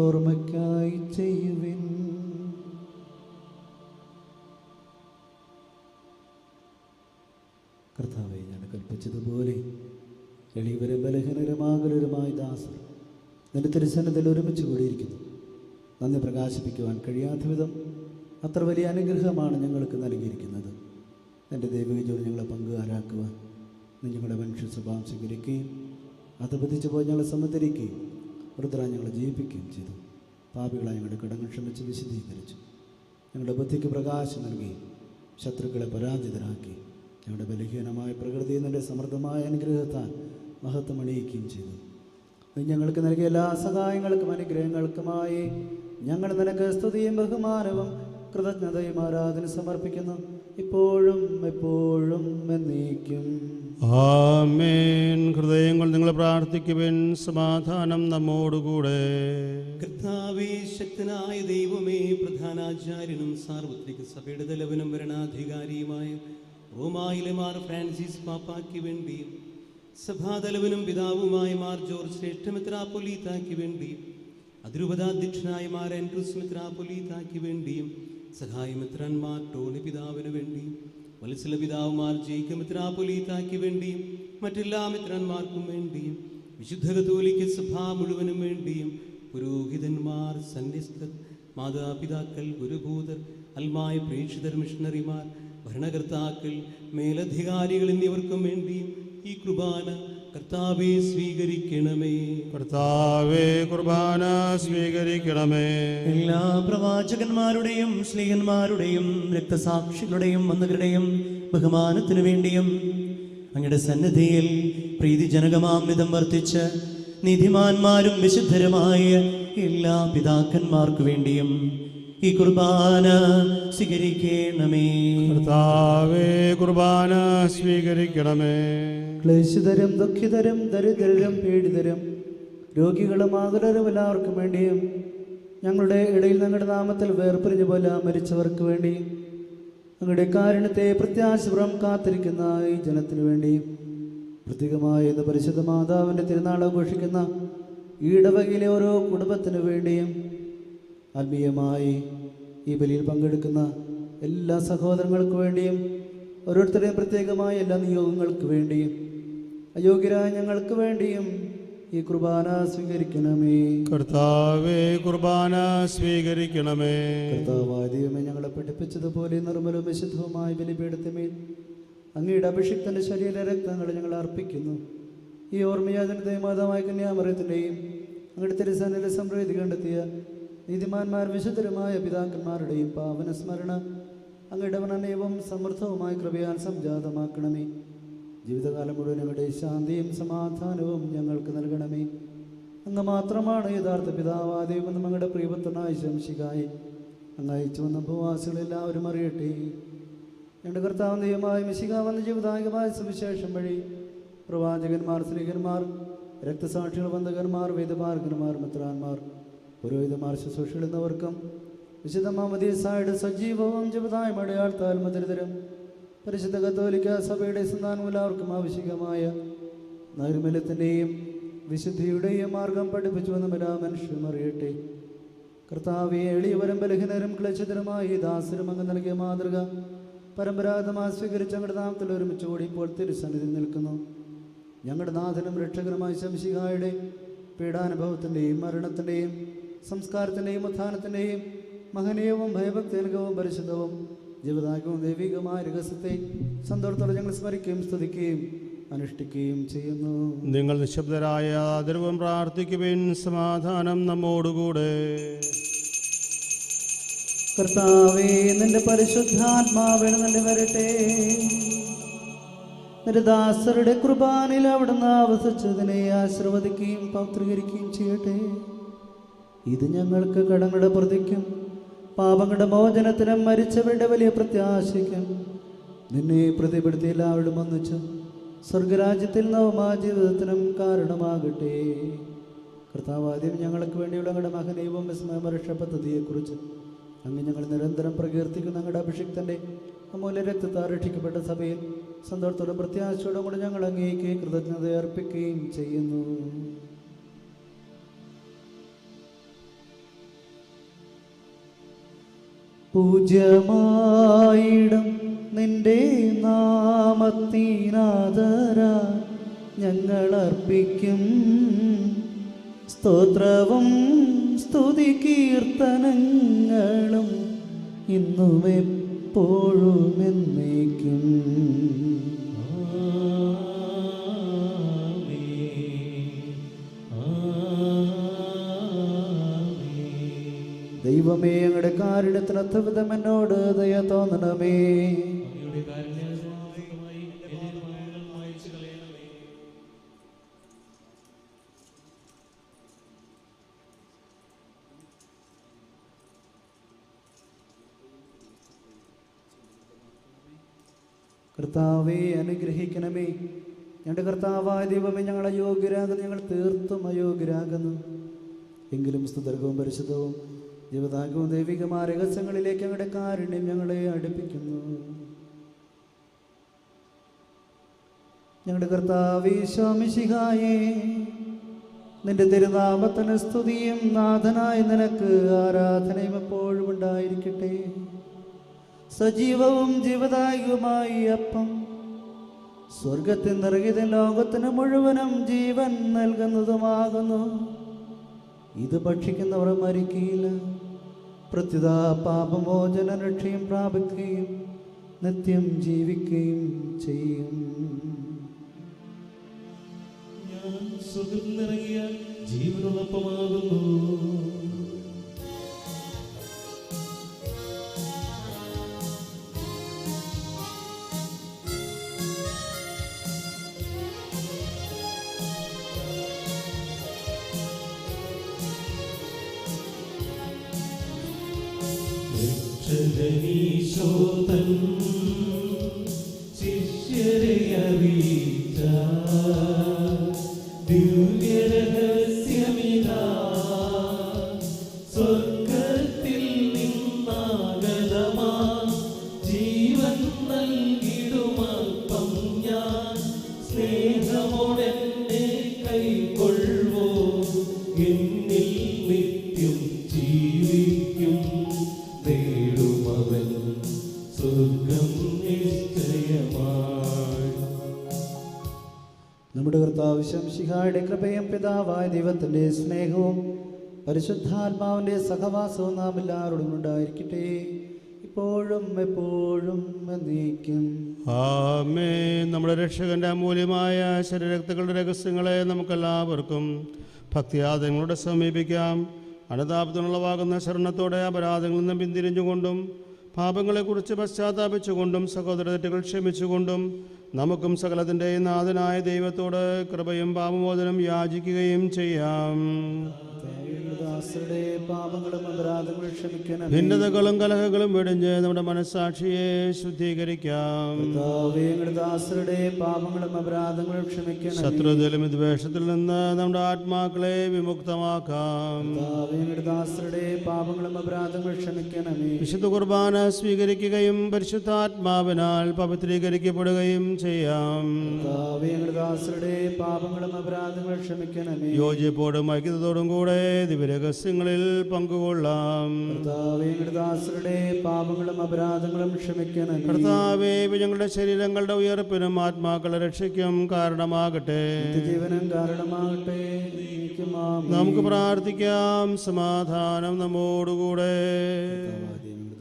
ഓർമ്മയ്ക്കായി ചെയ്യുവിൻ. കർത്താവേ, ഞാൻ കൽപ്പിച്ചതുപോലെ എളിയവരും ബലഹീനരുമാകലരുമായ ദാസർ നിന്റെ തിരുസന്നിധിയിൽ ഒരുമിച്ച് കൂടിയിരിക്കുന്നു. നന്ദി പ്രകാശിപ്പിക്കുവാൻ കഴിയാത്ത വിധം അത്ര വലിയ അനുഗ്രഹമാണ് ഞങ്ങൾക്ക് നൽകിയിരിക്കുന്നത്. എൻ്റെ ദൈവിക ജോലി ഞങ്ങളെ പങ്കുകാരാക്കുവാൻ നീ ഞങ്ങളുടെ മനുഷ്യ സ്വഭാവം സ്വീകരിക്കുകയും അധപതിച്ചു പോയി ഞങ്ങളെ സമ്മതിരിക്കുകയും വൃദ്ധ ഞങ്ങളെ ജീവിപ്പിക്കുകയും ചെയ്തു. പാപികളായി ഞങ്ങളുടെ കടങ്ങൾ ക്ഷമിച്ച് വിശദീകരിച്ചു. ഞങ്ങളുടെ ബുദ്ധിക്ക് പ്രകാശം നൽകി ശത്രുക്കളെ പരാജിതരാക്കി ഞങ്ങളുടെ ബലഹീനമായ പ്രകൃതി നിൻ്റെ സമൃദ്ധമായ അനുഗ്രഹത്താൽ മഹത്വം അണിയിക്കുകയും ചെയ്തു. നീ ഞങ്ങൾക്ക് നൽകിയ എല്ലാ സഹായങ്ങൾക്കും അനുഗ്രഹങ്ങൾക്കുമായി ഞങ്ങൾ നിനക്ക് സ്തുതിയും ബഹുമാനവും കൃതജ്ഞതയും ആരാധന സമർപ്പിക്കുന്നു, ഇപ്പോഴും എപ്പോഴും എന്നേക്കും. ആമേൻ. ഹൃദയങ്ങൾ നിങ്ങൾ പ്രാർത്ഥിക്കുവിൻ. സമാധാനം നമ്മോടുകൂടെ. കർത്താവേ, ശക്തനായ ദൈവമേ, പ്രധാനാചാര്യനും സാർവത്രിക സഭയുടെ തലവനും ഭരണാധികാരിയുമായ റോമായിലെ മാർ ഫ്രാൻസിസ് പാപ്പായ്ക്ക് വേണ്ടിയും സഭാതലവനും പിതാവുമായ മാർ ജോർജ് ശ്രേഷ്ഠ മെത്രാപ്പൊലീത്തായ്ക്ക് വേണ്ടിയും അതിരൂപതാധ്യക്ഷനായ മാർ ആൻഡ്രൂസ് മെത്രാപ്പൊലീത്തായ്ക്ക് വേണ്ടിയും സഹായമെത്രാന്മാർ ടോണി പിതാവിന് വേണ്ടിയും വത്സല പിതാവുമാർ ജയിക്ക മെത്രാപ്പൊലീത്തായ്ക്ക് വേണ്ടിയും മറ്റെല്ലാ മെത്രാന്മാർക്കും വേണ്ടിയും വിശുദ്ധ കത്തോലിക്ക സഭ മുഴുവനും വേണ്ടിയും പുരോഹിതന്മാർ, സന്യസ്തർ, മാതാപിതാക്കൾ, ഗുരുഭൂതർ, അൽമായ പ്രേക്ഷിതർ, മിഷണറിമാർ, ഭരണകർത്താക്കൾ, മേലധികാരികൾ എന്നിവർക്കും വേണ്ടി ഈ കുർബാന കർത്താവെ സ്വീകരിക്കണമേ. കർത്താവേ കുർബാന സ്വീകരിക്കണമേ. എല്ലാ പ്രവാചകന്മാരുടെയും സ്ലീഹന്മാരുടെയും രക്തസാക്ഷികളുടെയും വന്ദകരുടെയും ബഹുമാനത്തിനു വേണ്ടിയും അങ്ങയുടെ സന്നിധിയിൽ പ്രീതിജനകമാം വിധം വർത്തിച്ച് നീതിമാന്മാരും വിശുദ്ധരുമായ എല്ലാ പിതാക്കന്മാർക്കു വേണ്ടിയും ഈ കുർബാന സ്വീകരിക്കണമേ. കർത്താവേ കുർബാന സ്വീകരിക്കണമേ. ക്ലേശിതരും ദുഃഖിതരും ദരിദ്രരും പീഡിതരും രോഗികളും ആകുലരും എല്ലാവർക്കും വേണ്ടിയും ഞങ്ങളുടെ ഇടയിൽ ഞങ്ങളുടെ നാമത്തിൽ വേർപിരിഞ്ഞു പോലെ മരിച്ചവർക്ക് വേണ്ടിയും ഞങ്ങളുടെ കാരുണ്യത്തെ പ്രത്യാശപുറം കാത്തിരിക്കുന്ന ഈ ജനത്തിനു വേണ്ടിയും പ്രത്യേകമായി ഇന്ന് പരിശുദ്ധ മാതാവിൻ്റെ തിരുനാൾ ആഘോഷിക്കുന്ന ഈ ഇടവകയിലെ ഓരോ കുടുംബത്തിനു വേണ്ടിയും ആത്മീയമായി ഈ ബലിയിൽ പങ്കെടുക്കുന്ന എല്ലാ സഹോദരങ്ങൾക്ക് വേണ്ടിയും ഓരോരുത്തരുടെയും പ്രത്യേകമായ എല്ലാ നിയോഗങ്ങൾക്ക് വേണ്ടിയും അയോഗ്യരായ ഞങ്ങൾക്ക് വേണ്ടിയും ഈ കുർബാന സ്വീകരിക്കണമേ. കർത്താവേ കുർബാന സ്വീകരിക്കണമേ. കർത്താവായ ദൈവമേ, ഞങ്ങളെ പഠിപ്പിച്ചതുപോലെ നിർമ്മലവും വിശുദ്ധവുമായ ബലിപീഠത്തിന്മേൽ അങ്ങയുടെ അഭിഷിക്തന്റെ ശരീര രക്തങ്ങൾ ഞങ്ങൾ അർപ്പിക്കുന്നു. ഈ ഓർമ്മയാചനത്തെ മാതാവായ കന്യാമറിയത്തിൻ്റെയും അങ്ങയുടെ തിരുസന്നിധിയിൽ സംപ്രീതി കണ്ടെത്തിയ നീതിമാന്മാർ വിശുദ്ധരുമായ പിതാക്കന്മാരുടെയും പാവന സ്മരണ അങ്ങയുടെ വർണ്ണനയവും സമൃദ്ധവുമായ കൃപയാൽ സംജാതമാക്കണമേ. ജീവിതകാലം മുഴുവൻ ഞങ്ങളുടെ ശാന്തിയും സമാധാനവും ഞങ്ങൾക്ക് നൽകണമേ. അങ്ങ് മാത്രമാണ് യഥാർത്ഥ പിതാവാദയും ഞങ്ങളുടെ പ്രിയപുത്രനായ ശംശികായി അങ്ങ് അയച്ചു വന്ന ഭൂവാസികളെല്ലാവരും അറിയട്ടെ. ഞങ്ങളുടെ കർത്താവ് ദൈവമായ മിശിക വന്ന ജീവിതായകമായ സുവിശേഷം വഴി പ്രവാചകന്മാർ, സ്ത്രീകന്മാർ, രക്തസാക്ഷികൾ, വന്ദകന്മാർ, വേദപാർഗന്മാർ, മിത്രാന്മാർ, പുരോഹിതന്മാർ, ശുശ്രൂഷകൾ എന്നിവർക്കും വിശുദ്ധ മാമോദീസായുടെ സജീവവും ജീവിതായ അടയാളത്താൽ മധുരിതരും പരിശുദ്ധ കത്തോലിക്ക സഭയുടെ സന്താനം എല്ലാവർക്കും ആവശ്യമായ നൈർമല്യത്തിൻ്റെയും വിശുദ്ധിയുടെയും മാർഗം പഠിപ്പിച്ചു വന്ന എല്ലാ മനുഷ്യരും അറിയട്ടെ. കർത്താവെ, എളിയവരും ബലഹീനരും ക്ലേശിതരുമായി ദാസരും അങ്ങ് നൽകിയ മാതൃക പരമ്പരാഗതമായി സ്വീകരിച്ച് ഞങ്ങളുടെ നാമത്തിൽ ഒരുമിച്ച് കൂടി ഇപ്പോൾ തിരുസന്നിധി നിൽക്കുന്നു. ഞങ്ങളുടെ നാഥനും രക്ഷകനുമായ ശംശിഹായുടെ പീഡാനുഭവത്തിൻ്റെയും മരണത്തിൻ്റെയും സംസ്കാരത്തിൻ്റെയും ഉത്ഥാനത്തിൻ്റെയും മഹനീയവും ഭയഭക്തിജനകവും പരിശുദ്ധവും ജീവിതാകവും ദൈവികമായ രഹസ്യത്തെ സന്തോഷത്തോടെ ഞങ്ങൾ സ്മരിക്കുകയും സ്തുതിക്കുകയും അനുഷ്ഠിക്കുകയും ചെയ്യുന്നു. നിങ്ങൾ നിശബ്ദരായ ആദരവും പ്രാർത്ഥിക്കുവിൻ. സമാധാനം നമ്മോടുകൂടെ. കർത്താവേ, നിന്റെ പരിശുദ്ധാത്മാവിൽ നിന്റെ വരട്ടെ. നിന്റെ ദാസരുടെ കുർബാനയിൽ അവിടുന്ന് ആവസിച്ചതിനെ ആശീർവദിക്കുകയും പൗത്രീകരിക്കുകയും ചെയ്യട്ടെ. ഇത് ഞങ്ങൾക്ക് കടങ്ങളുടെ പ്രതിക്കും പാപങ്ങളുടെ മോചനത്തിനും മരിച്ചവരുടെ വലിയ പ്രത്യാശയ്ക്കും നിന്നെ പ്രതിപ്പെടുത്തി എല്ലാവരും ഒന്നിച്ച് സ്വർഗരാജ്യത്തിൽ നവമായ ജീവിതത്തിനും കാരണമാകട്ടെ. കർത്താവാദ്യം ഞങ്ങൾക്ക് വേണ്ടിയുള്ള ഞങ്ങളുടെ മഹനീയവും വിസ്മയമരക്ഷ പദ്ധതിയെക്കുറിച്ച് അങ്ങ് ഞങ്ങൾ നിരന്തരം പ്രകീർത്തിക്കുന്ന ഞങ്ങളുടെ അഭിഷിക്തൻ്റെ അമൂല്യ രക്തത്താൽ രക്ഷിക്കപ്പെട്ട സഭയിൽ സന്തോഷത്തോടും പ്രത്യാശയോടും കൂടെ ഞങ്ങൾ അങ്ങേക്ക് കൃതജ്ഞത അർപ്പിക്കുകയും ചെയ്യുന്നു. പൂജ്യമായിടം നിന്റെ നാമത്തിനാദര ഞങ്ങൾ അർപ്പിക്കും സ്തോത്രവും സ്തുതി കീർത്തനങ്ങളും ഇന്നും എപ്പോഴും എന്നേക്കും. ദൈവമേ, ഞങ്ങളുടെ കാരുണ്യത്തിനൊത്ത വിധം എന്നോട് ദയ തോന്നണമേ. കർത്താവേ, അനുഗ്രഹിക്കണമേ. ഞങ്ങളുടെ കർത്താവായ ദൈവമേ, ഞങ്ങൾ അയോഗ്യരാകുന്നു, ഞങ്ങൾ തീർത്തും അയോഗ്യരാകുന്നു. എങ്കിലും സ്തുതർഗവും പരിശുദ്ധവും ജീവിതാകവും ദൈവികമായ രഹസ്യങ്ങളിലേക്ക് ഞങ്ങളുടെ കാരുണ്യം ഞങ്ങളെ അടുപ്പിക്കുന്നു. ഞങ്ങളുടെ കർത്താവേ ഈശോ മിശിഹായേ, നിന്റെ തിരുനാമത്തിന് സ്തുതിയും നാഥനായ നിനക്ക് ആരാധനയും എപ്പോഴും ഉണ്ടായിരിക്കട്ടെ. സജീവവും ജീവദായകവുമായി അപ്പം സ്വർഗത്തിൽ നിറങ്ങിയതും ലോകത്തിന് മുഴുവനും ജീവൻ നൽകുന്നതുമാകുന്നു. ഇത് ഭക്ഷിക്കുന്നവർ മരിക്കുകയില്ല, പ്രത്യുത പാപമോചന രക്ഷയും പ്രാപിക്കുകയും നിത്യം ജീവിക്കുകയും ചെയ്യും. ഞാൻ സുഖം നിറങ്ങിയ ജീവനുള്ളപ്പമാകുന്നു. രക്ഷകനീശോതൻ ശിഷ്യരെ അറിയിച്ച ദിവ്യരഹസ്യമിതാ, സ്വർഗത്തിൽ നിന്നാഗതമാ ജീവൻ നൽകിടുമപ്പം ഞാൻ, സ്നേഹമോടെന്നെ കൈക്കൊള്ളുവോ എന്നിൽ നിത്യം ജീവിക്കും, നേടുമവൻ സ്വർഗം നിശ്ചയമായി. നമ്മുടെ കർത്താവ് ശംശിഹായുടെ കൃപയും പിതാവായ ദൈവത്തിൻ്റെ സ്നേഹവും പരിശുദ്ധാത്മാവിൻ്റെ സഹവാസവും നാം എല്ലാവരോടും ഉണ്ടായിരിക്കട്ടെ, ഇപ്പോഴും എപ്പോഴും എന്നേക്കും. ആമേൻ. നമ്മുടെ രക്ഷകന്റെ അമൂല്യമായ ശരീരരക്തങ്ങളുടെ രഹസ്യങ്ങളെ നമുക്കെല്ലാവർക്കും ഭക്തിയാദങ്ങളുടെ സമീപിക്കാം. അനുതാപത്തിനുള്ളവാകുന്ന ശരണത്തോടെ അപരാധങ്ങളിൽ നിന്നും പിന്തിരിഞ്ഞുകൊണ്ടും പാപങ്ങളെക്കുറിച്ച് പശ്ചാത്താപിച്ചുകൊണ്ടും സഹോദര തെറ്റുകൾ ക്ഷമിച്ചുകൊണ്ടും നമുക്കും സകലത്തിൻ്റെയും നാഥനായ ദൈവത്തോട് കൃപയും പാപമോചനം യാചിക്കുകയും ചെയ്യാം. ദാസരുടെ പാപങ്ങളും അപരാധങ്ങളും ക്ഷമിക്കണം. ഭിന്നതകളും കലഹങ്ങളും വെടിഞ്ഞ് നമ്മുടെ മനസ്സാക്ഷിയെ ശുദ്ധീകരിക്കാം. ദാസരുടെ പാപങ്ങളും അപരാധങ്ങളും ക്ഷമിക്കണം. ശത്രുതയിലും വിദ്വേഷത്തിൽ നിന്ന് നമ്മുടെ ആത്മാക്കളെ വിമുക്തമാക്കാം. ദാസരുടെ പാപങ്ങളും അപരാധങ്ങളും ക്ഷമിക്കണമേ. വിശുദ്ധ കുർബാന സ്വീകരിക്കുകയും പരിശുദ്ധാത്മാവിനാൽ പവിത്രീകരിക്കപ്പെടുകയും ചെയ്യാം. ദാസരുടെ പാപങ്ങളും അപരാധങ്ങളും ക്ഷമിക്കണമേ. യോജിപ്പോടും ഐക്യത്തോടും കൂടെ ദിവ്യരഹസ്യങ്ങളിൽ പങ്കുകൊള്ളാം. ദാസരുടെ പാപങ്ങളും അപരാധങ്ങളും ക്ഷമിക്കണമേ. കർത്താവേ, ഞങ്ങളുടെ ശരീരങ്ങളുടെ ഉയർപ്പിനും ആത്മാക്കളുടെ രക്ഷയ്ക്കും കാരണമാകട്ടെ. ജീവനും കാരണമാകട്ടെ. നമുക്ക് പ്രാർത്ഥിക്കാം. സമാധാനം നമ്മോടുകൂടെ.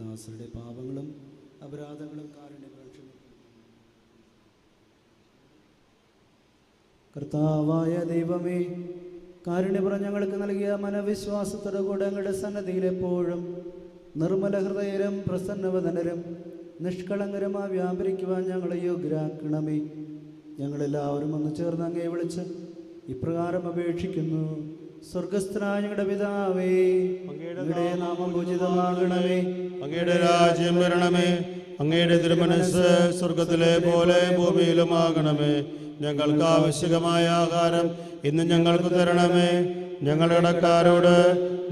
ദാസരുടെ പാപങ്ങളും അപരാധങ്ങളും കാരുണ്യങ്ങളും ക്ഷമിക്കണം. കർത്താവായ ദൈവമേ, കാരുണ്യപുറം ഞങ്ങൾക്ക് നൽകിയ മനവിശ്വാസത്തോടു കൂടെ ഞങ്ങളുടെ സന്നദ്ധിയിൽ എപ്പോഴും നിർമ്മല ഹൃദയരും പ്രസന്നവദനരും നിഷ്കളങ്കരമായി വ്യാപരിക്കുവാൻ ഞങ്ങളെ യോഗ്യരാക്കണമേ. ഞങ്ങളെല്ലാവരും ഒന്ന് ചേർന്ന് അങ്ങേ വിളിച്ച് ഇപ്രകാരം അപേക്ഷിക്കുന്നു. സ്വർഗസ്ഥനായ ഞങ്ങളുടെ പിതാവേ, അങ്ങയുടെ നാമം പൂജിതമാകണമേ, അങ്ങയുടെ രാജ്യം വരണമേ, അങ്ങയുടെ തിരുമനസ്സ് സ്വർഗത്തിലെ പോലെ ഭൂമിയിലുമാകണമേ. ഞങ്ങൾക്ക് ആവശ്യമായ ആഹാരം ഇന്ന് ഞങ്ങൾക്ക് തരണമേ. ഞങ്ങളുടെ കടക്കാരോട്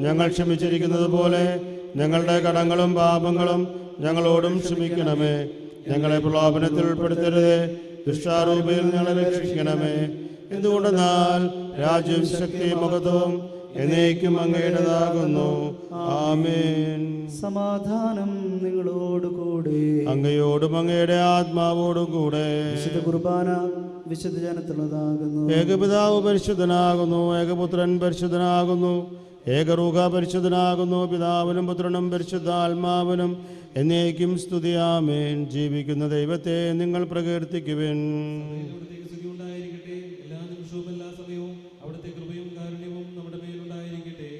ഞങ്ങൾ ക്ഷമിച്ചിരിക്കുന്നത് പോലെ ഞങ്ങളുടെ കടങ്ങളും പാപങ്ങളും ഞങ്ങളോടും ക്ഷമിക്കണമേ. ഞങ്ങളെ പ്രലോഭനത്തിൽ ഉൾപ്പെടുത്തരുതേ, ദുഷ്ടാരൂപയിൽ ഞങ്ങളെ രക്ഷിക്കണമേ. എന്തുകൊണ്ടെന്നാൽ രാജ്യവും ശക്തിയും മഹത്വവും എന്നേക്കും അങ്ങയുടേതാകുന്നു. ആമേൻ. സമാധാനം നിങ്ങളോടുകൂടെ. അങ്ങയോടും അങ്ങയുടെ ആത്മാവോടും കൂടെ. വിശുദ്ധ കുർബാന വിശുദ്ധ ജനത്തിലുള്ളതാകുന്നു. ഏകപിതാവ് പരിശുദ്ധനാകുന്നു, ഏകപുത്രൻ പരിശുദ്ധനാകുന്നു, ഏകറൂഹ പരിശുദ്ധനാകുന്നു. പിതാവിനും പുത്രനും പരിശുദ്ധാത്മാവിനും എന്നേക്കും സ്തുതി. ആമേൻ. ജീവിക്കുന്ന ദൈവത്തെ നിങ്ങൾ പ്രകീർത്തിക്കുവിൻ. എല്ലാ നിമിഷവും എല്ലാ സമയവും അവിടുത്തെ കൃപയും കാരുണ്യവും നമ്മുടെ മേലുണ്ടായിരിക്കട്ടെ.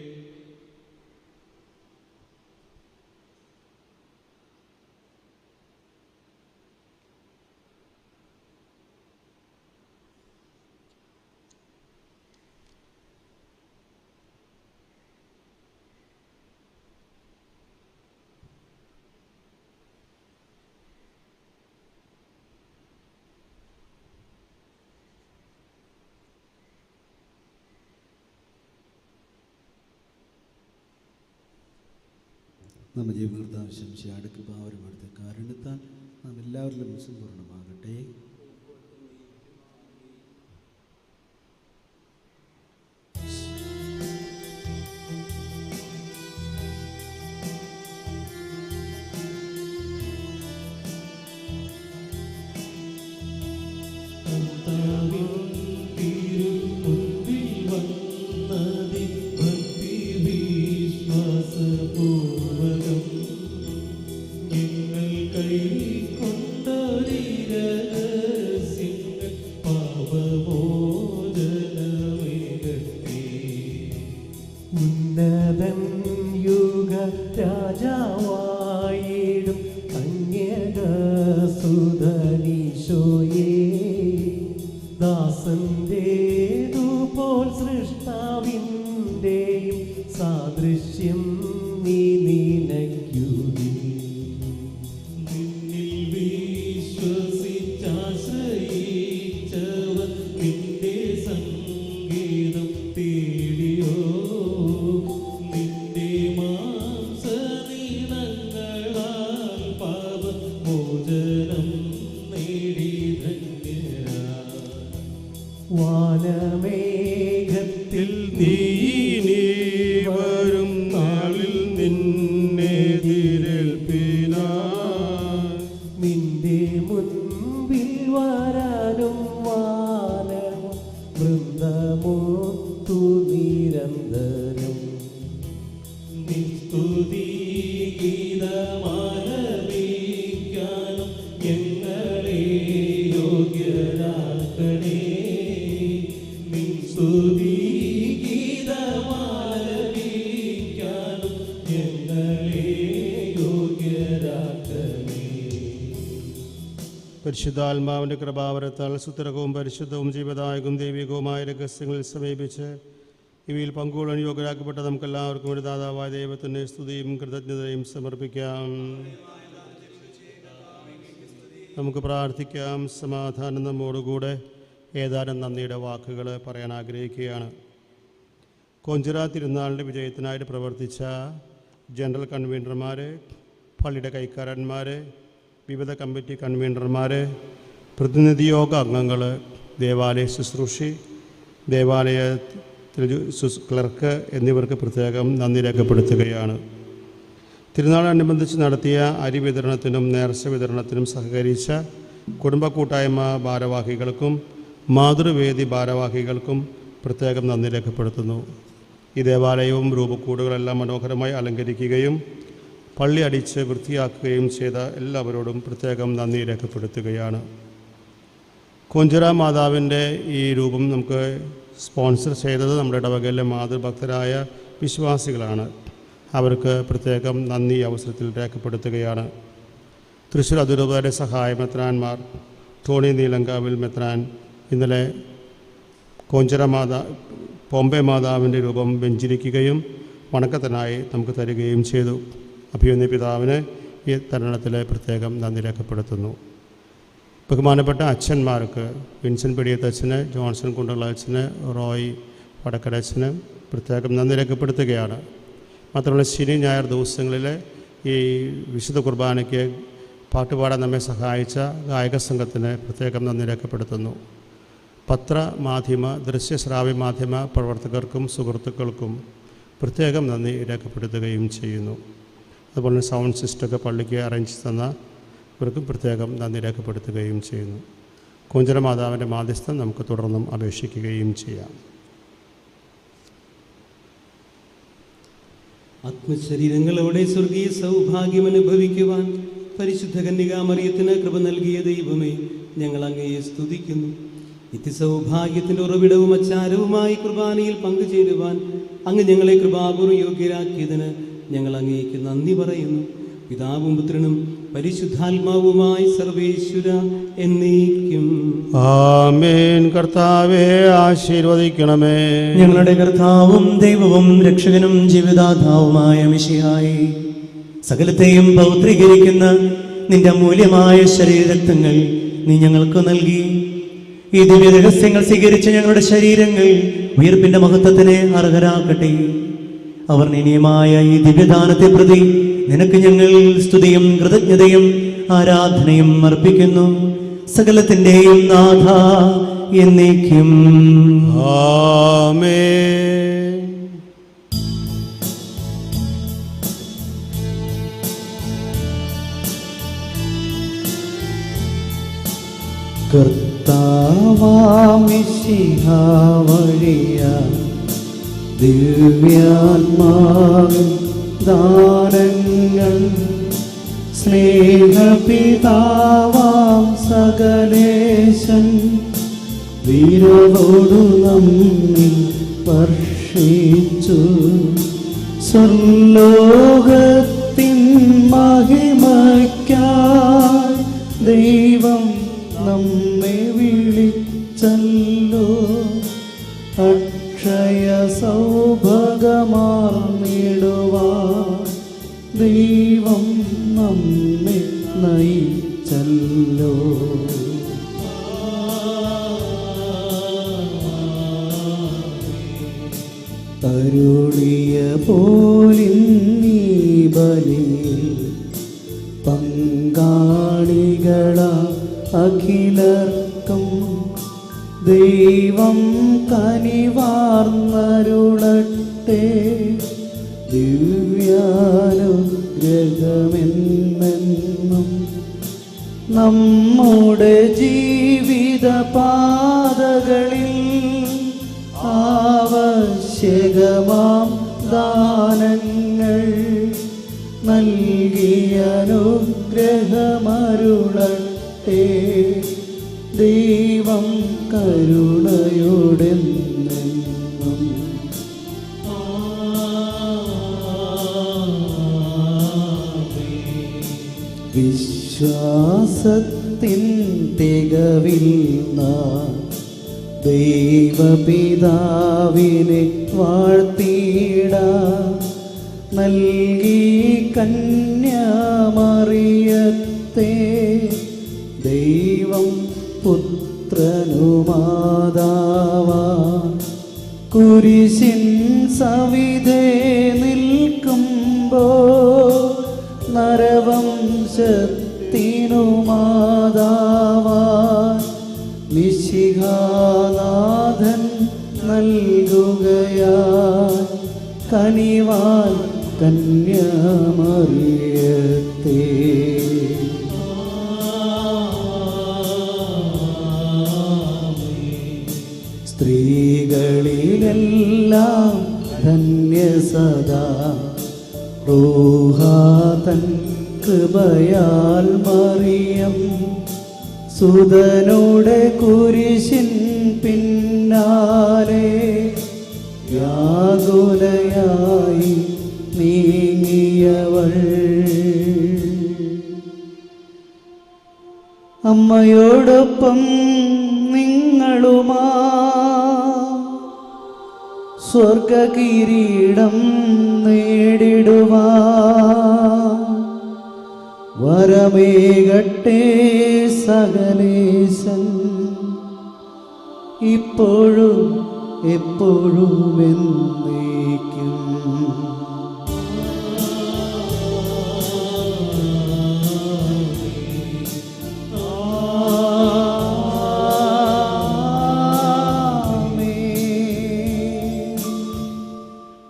നമ്മ ജീവിതാവശ്യം കൃപാവരും അടുത്ത കാരണത്താൽ നാം എല്ലാവരിലും സമ്പൂർണ്ണമാകട്ടെ. കർത്താവിൻ തിരുമുൻപിൽ വന്നതി ഭക്തി പരിശുദ്ധാത്മാവിൻ്റെ കൃപാവരത്താൽ സുത്തരകവും പരിശുദ്ധവും ജീവദായകവും ദൈവികവുമായ രഹസ്യങ്ങളിൽ സമീപിച്ച് ഇവയിൽ പങ്കുകൊള്ളാൻ യോഗ്യരാക്കപ്പെട്ട നമുക്കെല്ലാവർക്കും ഒരു ദാതാവായ ദൈവത്തിൻ്റെ സ്തുതിയും കൃതജ്ഞതയും സമർപ്പിക്കാം. നമുക്ക് പ്രാർത്ഥിക്കാം. സമാധാനം നമ്മോടുകൂടെ. ഏതാനും നന്ദിയുടെ വാക്കുകൾ പറയാൻ ആഗ്രഹിക്കുകയാണ്. കൊഞ്ചിറ തിരുനാളിൻ്റെ വിജയത്തിനായിട്ട് പ്രവർത്തിച്ച ജനറൽ കൺവീനർമാർ, പള്ളിയുടെ കൈക്കാരന്മാർ, വിവിധ കമ്മിറ്റി കൺവീനർമാർ, പ്രതിനിധിയോഗ അംഗങ്ങൾ, ദേവാലയ ശുശ്രൂഷി, ദേവാലയത്തിൽ ക്ലർക്ക് എന്നിവർക്ക് പ്രത്യേകം നന്ദി രേഖപ്പെടുത്തുകയാണ്. തിരുനാളനുബന്ധിച്ച് നടത്തിയ അരി വിതരണത്തിനും നേർച്ച വിതരണത്തിനും സഹകരിച്ച കുടുംബ കൂട്ടായ്മ ഭാരവാഹികൾക്കും മാതൃവേദി ഭാരവാഹികൾക്കും പ്രത്യേകം നന്ദി രേഖപ്പെടുത്തുന്നു. ഈ ദേവാലയവും രൂപക്കൂടുകളെല്ലാം മനോഹരമായി അലങ്കരിക്കുകയും പള്ളി അടിച്ച് വൃത്തിയാക്കുകയും ചെയ്ത എല്ലാവരോടും പ്രത്യേകം നന്ദി രേഖപ്പെടുത്തുകയാണ്. കൊഞ്ചിറ മാതാവിൻ്റെ ഈ രൂപം നമുക്ക് സ്പോൺസർ ചെയ്തത് നമ്മുടെ ഇടവകയിലെ മാതൃഭക്തരായ വിശ്വാസികളാണ്. അവർക്ക് പ്രത്യേകം നന്ദി അവസരത്തിൽ രേഖപ്പെടുത്തുകയാണ്. തൃശ്ശൂർ അതിരൂപതയുടെ സഹായ മെത്രാന്മാർ ടോണി നീലങ്കാവിൽ മെത്രാൻ ഇന്നലെ കൊഞ്ചിറ പോംബെ മാതാവിൻ്റെ രൂപം വെഞ്ചരിക്കുകയും വണക്കത്തിനായി നമുക്ക് തരികയും ചെയ്തു. അഭിമന്യ പിതാവിന് ഈ തരുണത്തിൽ പ്രത്യേകം നന്ദി രേഖപ്പെടുത്തുന്നു. ബഹുമാനപ്പെട്ട അച്ഛന്മാർക്ക് വിൻസെൻ്റ് പെടിയത്തച്ഛന്, ജോൺസൺ കുണ്ടള അച്ഛന്, റോയ് വടക്കരച്ഛന് പ്രത്യേകം നന്ദി രേഖപ്പെടുത്തുകയാണ്. മാത്രമല്ല ശനി ഞായർ ദിവസങ്ങളിൽ ഈ വിശുദ്ധ കുർബാനയ്ക്ക് പാട്ടുപാടാൻ നമ്മെ സഹായിച്ച ഗായക സംഘത്തിന് പ്രത്യേകം നന്ദി രേഖപ്പെടുത്തുന്നു. പത്ര, മാധ്യമ, ദൃശ്യശ്രാവ്യ മാധ്യമ പ്രവർത്തകർക്കും സുഹൃത്തുക്കൾക്കും പ്രത്യേകം നന്ദി രേഖപ്പെടുത്തുകയും ചെയ്യുന്നു. അതുപോലെ സൗണ്ട് സിസ്റ്റമൊക്കെ പള്ളിക്ക് അറേഞ്ച് തന്ന ഇവർക്കും പ്രത്യേകം നന്ദി രേഖപ്പെടുത്തുകയും ചെയ്യുന്നു. കൊഞ്ചിറ മാതാവിൻ്റെ മാധ്യസ്ഥം നമുക്ക് തുടർന്നും അപേക്ഷിക്കുകയും ചെയ്യാം. ആത്മശരീരങ്ങളോടെ സ്വർഗീയ സൗഭാഗ്യം അനുഭവിക്കുവാൻ പരിശുദ്ധ കന്യകാമറിയത്തിന് കൃപ നൽകിയ ദൈവമേ, ഞങ്ങൾ അങ്ങയെ സ്തുതിക്കുന്നു. നിത്യസൗഭാഗ്യത്തിൻ്റെ ഉറവിടവും അച്ചാരവുമായി കുർബാനയിൽ പങ്കുചേരുവാൻ അങ്ങ് ഞങ്ങളെ കൃപാപൂർവ്വം യോഗ്യരാക്കിയതിന് ഞങ്ങൾ അങ്ങേക്ക് നന്ദി പറയുന്നു. പിതാവും പുത്രനും പരിശുദ്ധാത്മാവുമായി സർവേശ്വര എന്നേക്കും ആമേൻ. കർത്താവേ ആശീർവദിക്കണമേ. ഞങ്ങളുടെ കർത്താവും ദൈവവും രക്ഷകനും ജീവിതാധാവുമായ മിശിഹായി, സകലത്തെയും പൗത്രീകരിക്കുന്ന നിന്റെ അമൂല്യമായ ശരീരരക്തങ്ങൾ നീ ഞങ്ങൾക്ക് നൽകി. ഈ ദിവ്യ രഹസ്യങ്ങൾ സ്വീകരിച്ച ഞങ്ങളുടെ ശരീരങ്ങൾ ഉയർപ്പിന്റെ മഹത്വത്തിന് അർഹരാക്കട്ടെ. അവർണ്ണനീയമായ ഈ ദിവ്യദാനത്തെ പ്രതി നിനക്ക് ഞങ്ങൾ സ്തുതിയും കൃതജ്ഞതയും ആരാധനയും അർപ്പിക്കുന്നു. സകലത്തിൻ്റെയും നാഥ എന്നേക്കും ആമേൻ. കർത്താവാമിശിഹാ വഴിയ ദിവ്യാത്മാവിൻ ദാനങ്ങൾ സ്നേഹപിതാവാം സകലേശൻ വീരവോടു നമ്മിൽ വർഷിച്ചു. സ്വർലോകത്തിൻ മഹിമയ്ക്കായി ദൈവം നമ്മെ വിളിച്ചല്ലോ. അക്ഷയ സൗഭഗമാർന്നിടുവാൻ ദൈവം നമ്മെ നയിച്ചല്ലോ. അരുളിയ പോലിന്നീ ബലിയിൽ പങ്കാളികള അഖിലർക്കും ദൈവം കനിവാർന്നരുളട്ടെ. ദിവ്യാനുഗ്രഹമെന്നും നമ്മുടെ ജീവിത പാതകളിൽ ആവശ്യകമാം ദാനങ്ങൾ നൽകിയനുഗ്രഹമരുളട്ടെ. ദൈവം കരുണയോടെന്നും വിശ്വാസ ദിവസത്തിൻ തികവിൽ നാം ദൈവപിതാവിനെ വാഴ്ത്തിയിടാം. നൽകി കന്യാമറിയത്തെ ദൈവം പുത്രനുമാതാവാ. കുരിശിൻ സവിധേ നിൽക്കുമ്പോ നരവംശത്തിനുമാതാവാൻ മിശിഹാനാഥൻ നൽകുകയാൽ കനിവാൻ കന്യാമറിയത്തെ. സ്ത്രീകളിലെല്ലാം ധന്യസദാ റൂഹാതൻ കൃപയാൽ മറിയം സുതനുടെ കുരിശിൻ പിന്നാലെ വ്യാകുലയായി നീങ്ങിയവൾ. അമ്മയോടൊപ്പം നിങ്ങളുമാ സ്വർഗകിരീടം നേടിടുവാൻ വരമേകട്ടെ സകലേശൻ ഇപ്പോഴും എപ്പോഴും എന്നേക്കും.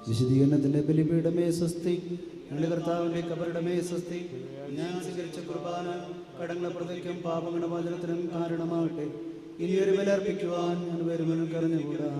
വിശുദ്ധീകരണത്തിന്റെ ബലിപീഠമേ സ്വസ്തി. ഞങ്ങളുടെ കർത്താവിന്റെ കബറിടമേ സ്വസ്തി. ഞാൻ സ്വീകരിച്ച കുർബാന കടങ്ങളുടെ പ്രതിക്കും പാപങ്ങളുടെ മോചനത്തിനും കാരണമാകട്ടെ. ഇനിയൊരു ബലർപ്പിക്കുവാൻ ഞാൻ വരുമെന്ന് കറിഞ്ഞുകൂടാ.